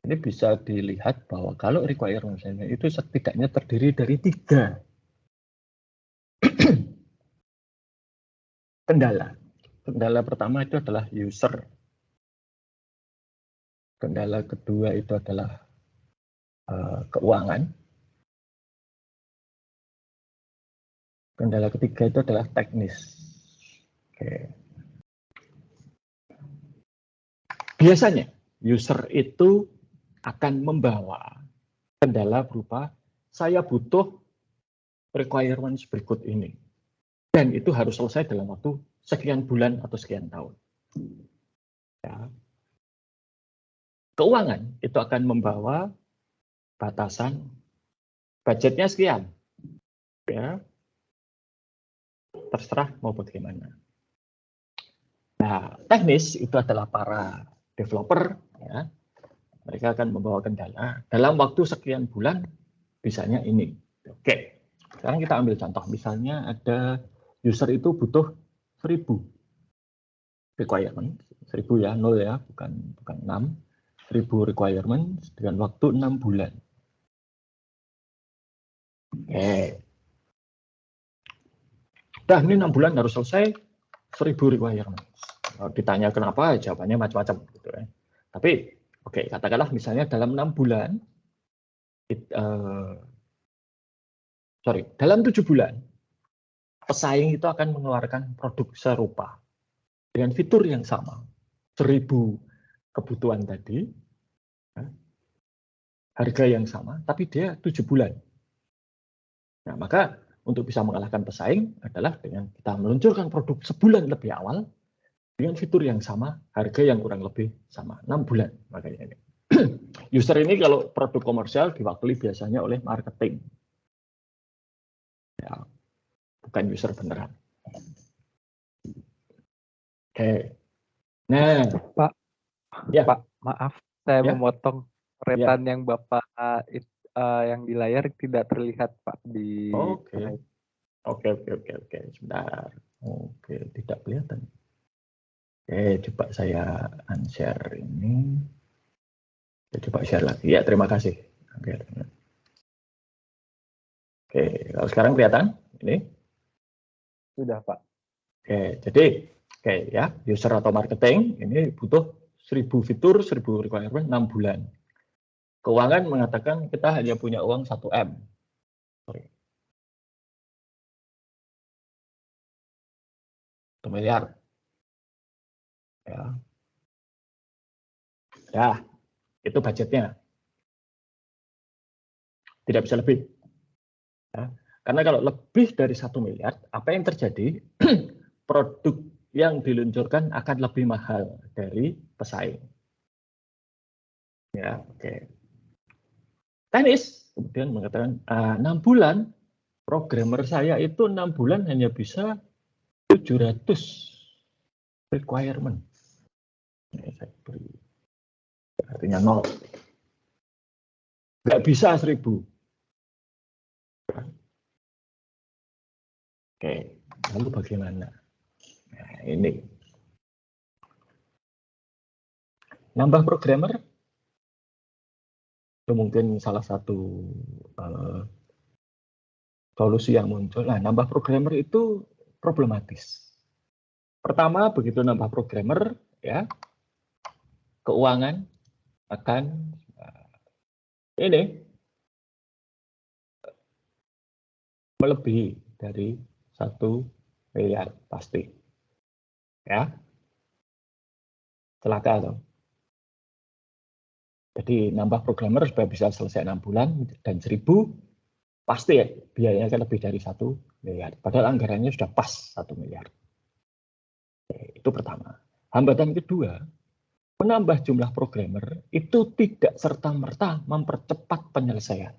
Ini bisa dilihat bahwa kalau requirement itu setidaknya terdiri dari 3 kendala. Kendala pertama itu adalah user. Kendala kedua itu adalah keuangan. Kendala ketiga itu adalah teknis. Oke. Biasanya user itu akan membawa kendala berupa saya butuh requirements berikut ini. Dan itu harus selesai dalam waktu sekian bulan atau sekian tahun. Ya. Keuangan itu akan membawa batasan budgetnya sekian. Ya, terserah mau bagaimana. Nah, teknis itu adalah para developer, ya. Mereka akan membawa kendala dalam waktu sekian bulan, bisanya ini. Oke, sekarang kita ambil contoh. Misalnya ada user itu butuh 1000 requirement, 1000 ya, 0 ya, bukan 6. 1000 requirement dengan waktu 6 bulan. Oke. Dah, ini 6 bulan harus selesai 1000 requirement. Kalau ditanya kenapa, jawabannya macam-macam gitu ya. Tapi oke, katakanlah misalnya dalam 6 bulan, dalam 7 bulan, pesaing itu akan mengeluarkan produk serupa dengan fitur yang sama, 1000 kebutuhan tadi, ya, harga yang sama, tapi dia 7 bulan. Nah, maka untuk bisa mengalahkan pesaing adalah dengan kita meluncurkan produk sebulan lebih awal dengan fitur yang sama, harga yang kurang lebih sama, 6 bulan. Makanya ini. User ini kalau produk komersial diwakili biasanya oleh marketing. Ya, bukan user beneran. Oke. Nah, Pak, ya. Pak, maaf, saya Ya. memotong coretan yang Bapak yang di layar tidak terlihat, Pak, di Oke. Oke. Sebentar. Oke, tidak kelihatan. Oke, coba saya unshare ini. Coba share lagi. Ya, terima kasih. Oke, kalau sekarang kelihatan ini? Sudah, Pak. Oke, jadi ya, user atau marketing ini butuh 1000 fitur, 1000 requirement 6 bulan. Keuangan mengatakan kita hanya punya uang 1 M. Sorry. 1 miliar. Ya, itu budgetnya. Tidak bisa lebih. Ya. Karena kalau lebih dari 1 miliar, apa yang terjadi? Produk yang diluncurkan akan lebih mahal dari pesaing. Ya, oke. Teknis kemudian mengatakan 6 bulan, programmer saya itu 6 bulan hanya bisa 700 requirement. Ini saya beri artinya 0. Nggak bisa 1000. Oke, lalu bagaimana? Nah, ini. Nambah programmer itu mungkin salah satu solusi yang muncul. Nah, nambah programmer itu problematis. Pertama, begitu nambah programmer, ya, keuangan akan ini melebihi dari 1 miliar pasti. Ya, celaka dong. Jadi nambah programmer supaya bisa selesai 6 bulan dan 1000 pasti ya, biayanya kan lebih dari 1 miliar. Padahal anggarannya sudah pas 1 miliar. Oke, itu pertama. Hambatan kedua, menambah jumlah programmer itu tidak serta-merta mempercepat penyelesaian.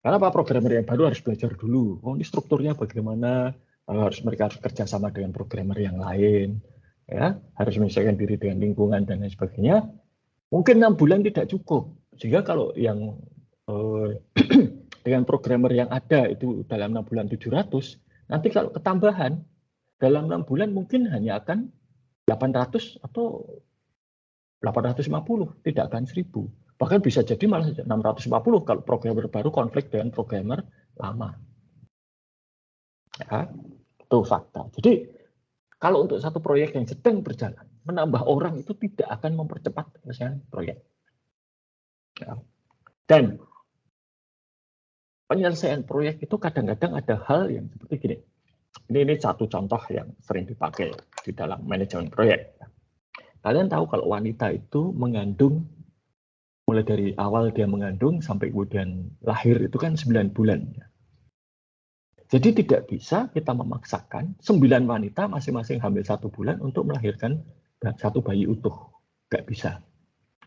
Karena Pak programmer yang baru harus belajar dulu. Oh, ini strukturnya bagaimana? Mereka harus kerjasama dengan programmer yang lain. Ya, harus menyesuaikan diri dengan lingkungan dan lain sebagainya. Mungkin 6 bulan tidak cukup. Sehingga kalau yang dengan programmer yang ada itu dalam 6 bulan 700, nanti kalau ketambahan dalam 6 bulan mungkin hanya akan 800 atau 850, tidak akan 1000. Bahkan bisa jadi malah 650 kalau programmer baru konflik dengan programmer lama. Ya, itu fakta. Jadi kalau untuk satu proyek yang sedang berjalan, menambah orang itu tidak akan mempercepat penyelesaian proyek. Ya. Dan penyelesaian proyek itu kadang-kadang ada hal yang seperti gini. Ini satu contoh yang sering dipakai di dalam manajemen proyek. Kalian tahu kalau wanita itu mengandung, mulai dari awal dia mengandung sampai kemudian lahir itu kan 9 bulan. Jadi tidak bisa kita memaksakan 9 wanita masing-masing hamil 1 bulan untuk melahirkan 1 bayi utuh. Nggak bisa.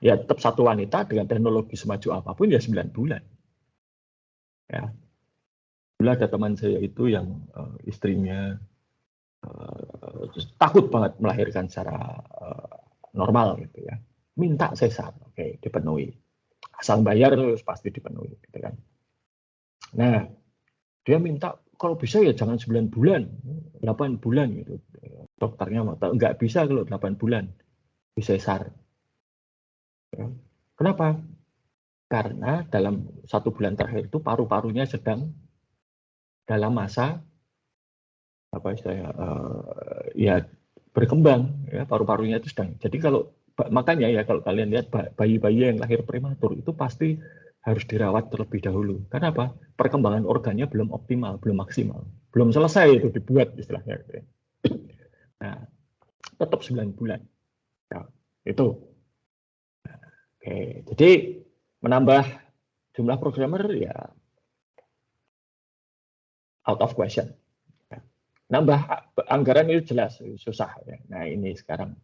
Ya tetap 1 wanita dengan teknologi semaju apapun ya 9 bulan. Ya. Dulu ada teman saya itu yang istrinya takut banget melahirkan secara normal gitu ya. Minta sesar, oke, dipenuhi. Asal bayar terus pasti dipenuhi gitu kan. Nah, dia minta kalau bisa ya jangan 9 bulan, 8 bulan gitu. Dokternya nggak bisa kalau 8 bulan disesar. Ya. Kenapa? Karena dalam 1 bulan terakhir itu paru-parunya sedang dalam masa apa istilahnya ya berkembang ya, paru-parunya itu sedang. Jadi kalau makanya ya kalau kalian lihat bayi-bayi yang lahir prematur itu pasti harus dirawat terlebih dahulu. Karena apa? Perkembangan organnya belum optimal, belum maksimal, belum selesai itu dibuat istilahnya. Nah, tetap 9 bulan. Ya, itu. Oke, jadi menambah jumlah programmer ya out of question. Nambah anggaran itu jelas susah ya. Nah ini sekarang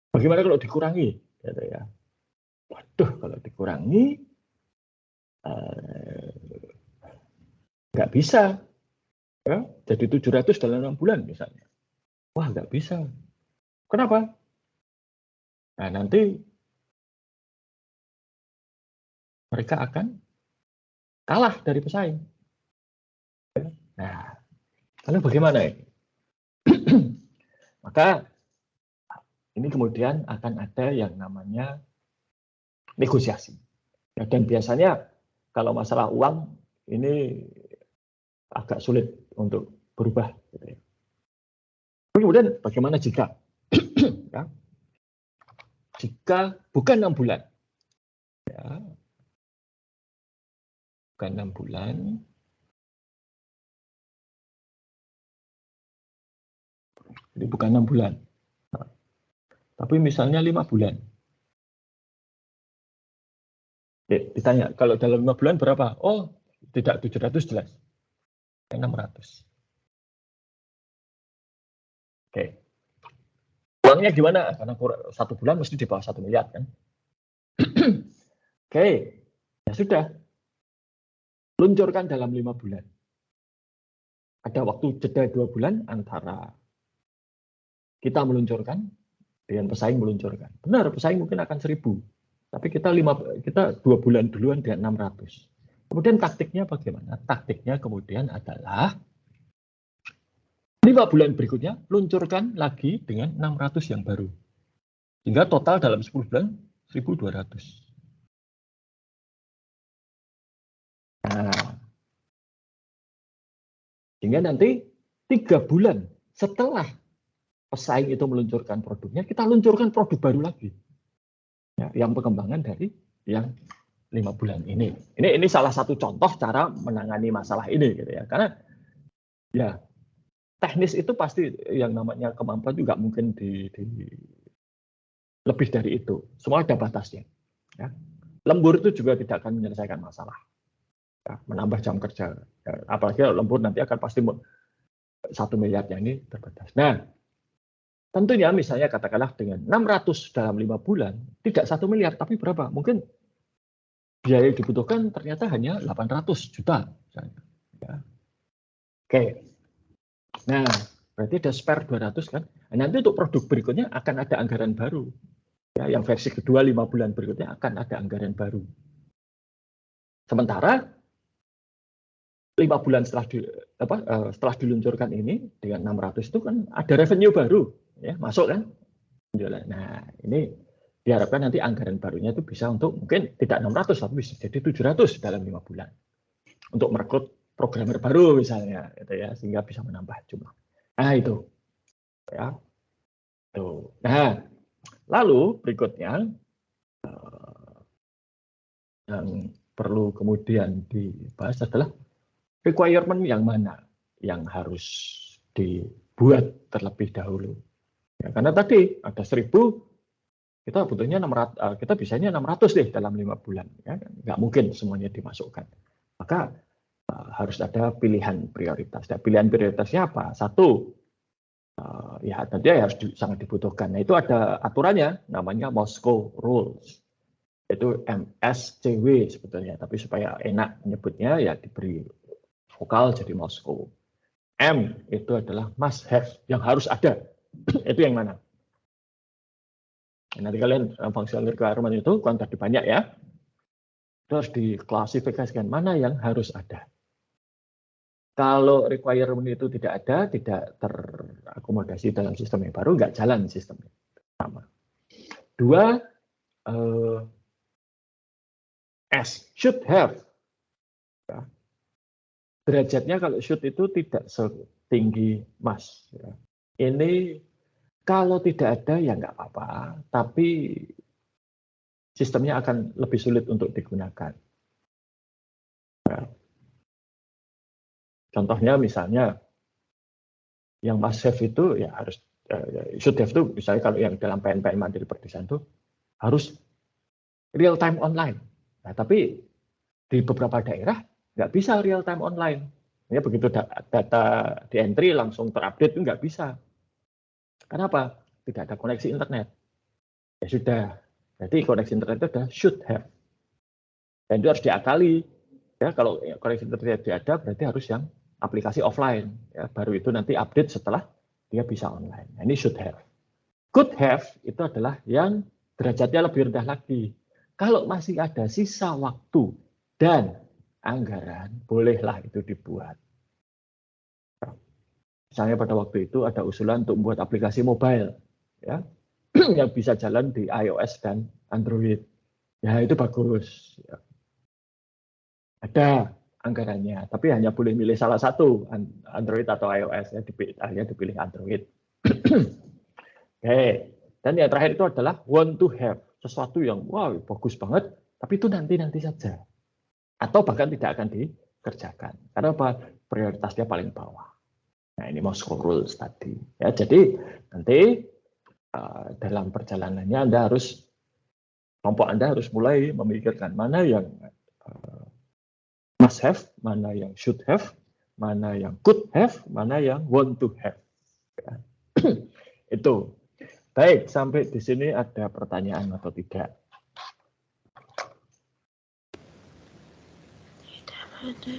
bagaimana kalau dikurangi gitu ya. Waduh kalau dikurangi nggak bisa ya, jadi 700 dalam 6 bulan misalnya. Wah nggak bisa. Kenapa? Nah nanti mereka akan kalah dari pesaing. Nah lalu bagaimana ini? Maka ini kemudian akan ada yang namanya negosiasi. Ya, dan biasanya kalau masalah uang ini agak sulit untuk berubah. Gitu ya. Kemudian bagaimana jika ya, jika bukan 6 bulan, ya, bukan 6 bulan, jadi bukan 6 bulan, tapi misalnya 5 bulan. Ditanya, kalau dalam 5 bulan berapa? Oh, tidak 700 jelas. 600. Oke. Uangnya gimana? Karena 1 bulan mesti di bawah 1 miliar kan. Oke. Ya sudah. Luncurkan dalam 5 bulan. Ada waktu jeda 2 bulan antara kita meluncurkan dengan pesaing meluncurkan. Benar, pesaing mungkin akan 1000. Tapi kita 2 bulan duluan dengan 600. Kemudian taktiknya bagaimana? Taktiknya kemudian adalah 5 bulan berikutnya luncurkan lagi dengan 600 yang baru. Sehingga total dalam 10 bulan 1200. Nah, sehingga nanti 3 bulan setelah pesaing itu meluncurkan produknya, kita luncurkan produk baru lagi. Ya, yang pengembangan dari yang 5 bulan ini. Ini salah satu contoh cara menangani masalah ini gitu ya. Karena ya teknis itu pasti yang namanya kemampuan juga mungkin lebih dari itu. Semua ada batasnya. Ya. Lembur itu juga tidak akan menyelesaikan masalah. Ya, menambah jam kerja. Ya, apalagi lembur nanti akan pasti 1 miliarnya ini terbatas. Nah, tentunya misalnya katakanlah dengan 600 dalam 5 bulan, tidak 1 miliar, tapi berapa? Mungkin biaya yang dibutuhkan ternyata hanya 800 juta. Ya. Oke. Nah, berarti ada spare 200 kan? Nah, nanti untuk produk berikutnya akan ada anggaran baru. Ya, yang versi kedua 5 bulan berikutnya akan ada anggaran baru. Sementara 5 bulan setelah diluncurkan ini dengan 600 itu kan ada revenue baru, ya masuk kan? Nah, ini diharapkan nanti anggaran barunya itu bisa untuk mungkin tidak 600 tapi bisa jadi 700 dalam 5 bulan untuk merekrut programmer baru misalnya, gitu ya, sehingga bisa menambah jumlah. Nah itu, ya. Tuh. Nah, lalu berikutnya yang perlu kemudian dibahas adalah requirement yang mana yang harus dibuat terlebih dahulu. Ya, karena tadi ada 1000, kita butuhnya 600, kita bisanya 600 deh dalam 5 bulan. Ya, nggak mungkin semuanya dimasukkan. Maka harus ada pilihan prioritas. Dan pilihan prioritasnya apa? Satu, ya tentu harus sangat dibutuhkan. Nah itu ada aturannya, namanya Moscow Rules. Itu MSCW sebetulnya. Tapi supaya enak menyebutnya ya diberi vokal jadi Moskow. M itu adalah must have, yang harus ada. Itu yang mana? Nanti kalian functional requirement itu kan tadi banyak ya. Itu harus diklasifikasikan mana yang harus ada. Kalau requirement itu tidak ada, tidak terakomodasi dalam sistem yang baru, nggak jalan sistemnya. Pertama. Dua, S, should have. Ya. Derajatnya kalau should itu tidak setinggi must. Ya. Ini kalau tidak ada ya nggak apa-apa, tapi sistemnya akan lebih sulit untuk digunakan. Ya. Contohnya misalnya yang must have itu ya harus should have itu misalnya kalau yang dalam PNPM Mandiri Perdesaan itu harus real time online. Nah, tapi di beberapa daerah nggak bisa real time online. Ya, begitu data di entry langsung terupdate itu nggak bisa. Kenapa? Tidak ada koneksi internet. Ya sudah. Jadi koneksi internet itu adalah should have. Dan itu harus diakali. Ya, kalau koneksi internet tidak ada berarti harus yang aplikasi offline. Ya, baru itu nanti update setelah dia bisa online. Nah, ini should have. Could have itu adalah yang derajatnya lebih rendah lagi. Kalau masih ada sisa waktu dan anggaran, bolehlah itu dibuat. Misalnya pada waktu itu ada usulan untuk membuat aplikasi mobile, ya, yang bisa jalan di iOS dan Android. Ya itu bagus. Ya. Ada anggarannya, tapi hanya boleh milih salah satu, Android atau iOS. Ya, hanya dipilih Android. Oke. Dan yang terakhir itu adalah want to have. Sesuatu yang wow bagus banget, tapi itu nanti saja. Atau bahkan tidak akan dikerjakan. Karena apa? Prioritasnya paling bawah. Nah ini Moscow Rules tadi. Ya, jadi nanti dalam perjalanannya kelompok Anda harus mulai memikirkan mana yang must have, mana yang should have, mana yang could have, mana yang want to have. Ya. Itu. Baik, sampai di sini ada pertanyaan atau tidak? Oke,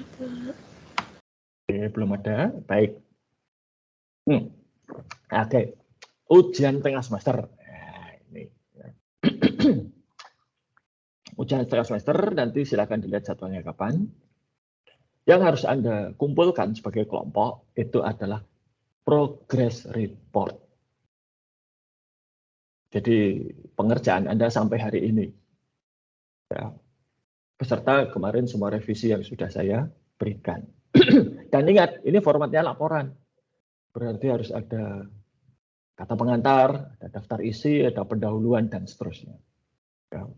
belum ada. Baik. Oke. Ujian tengah semester. Nah, ini. Ujian tengah semester, nanti silakan dilihat jadwalnya kapan. Yang harus Anda kumpulkan sebagai kelompok itu adalah progress report. Jadi pengerjaan Anda sampai hari ini. Ya. Beserta kemarin semua revisi yang sudah saya berikan. Dan ingat, ini formatnya laporan. Berarti harus ada kata pengantar, ada daftar isi, ada pendahuluan, dan seterusnya. Ya.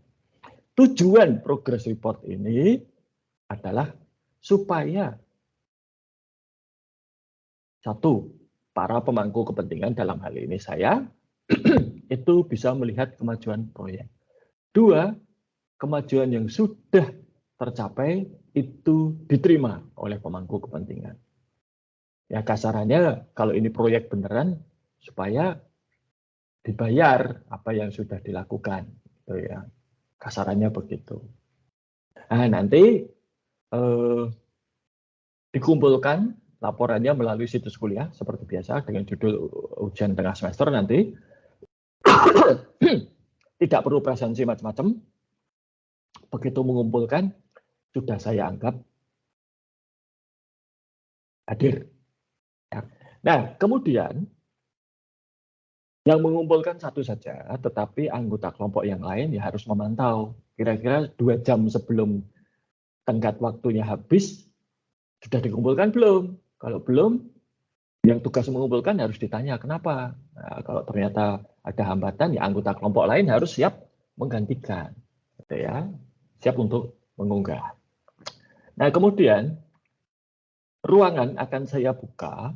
Tujuan progress report ini adalah supaya satu, para pemangku kepentingan dalam hal ini saya, itu bisa melihat kemajuan proyek. Dua, kemajuan yang sudah tercapai itu diterima oleh pemangku kepentingan. Ya kasarannya kalau ini proyek beneran supaya dibayar apa yang sudah dilakukan. Gitu ya. Kasarannya begitu. Nah, nanti dikumpulkan laporannya melalui situs kuliah seperti biasa dengan judul ujian tengah semester nanti. Tidak perlu presensi macam-macam. Begitu mengumpulkan, sudah saya anggap hadir. Ya. Nah, kemudian yang mengumpulkan satu saja, tetapi anggota kelompok yang lain ya harus memantau. Kira-kira 2 jam sebelum tenggat waktunya habis, sudah dikumpulkan belum? Kalau belum, yang tugas mengumpulkan harus ditanya kenapa. Nah, kalau ternyata ada hambatan, ya anggota kelompok lain harus siap menggantikan, gitu ya, siap untuk mengunggah. Nah kemudian ruangan akan saya buka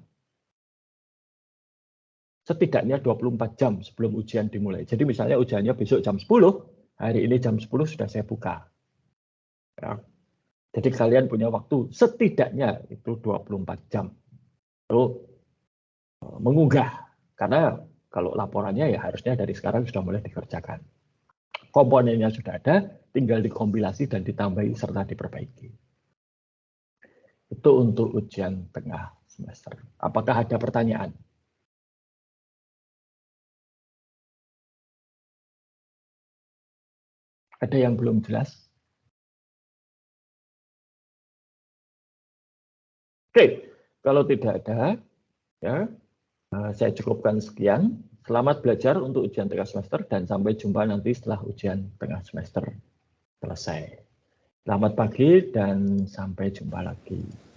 setidaknya 24 jam sebelum ujian dimulai. Jadi misalnya ujiannya besok jam 10, hari ini jam 10 sudah saya buka. Ya. Jadi kalian punya waktu setidaknya itu 24 jam untuk mengunggah, karena kalau laporannya ya harusnya dari sekarang sudah mulai dikerjakan. Komponennya sudah ada, tinggal dikompilasi dan ditambahi serta diperbaiki. Itu untuk ujian tengah semester. Apakah ada pertanyaan? Ada yang belum jelas? Oke, kalau tidak ada, ya saya cukupkan sekian. Selamat belajar untuk ujian tengah semester dan sampai jumpa nanti setelah ujian tengah semester selesai. Selamat pagi dan sampai jumpa lagi.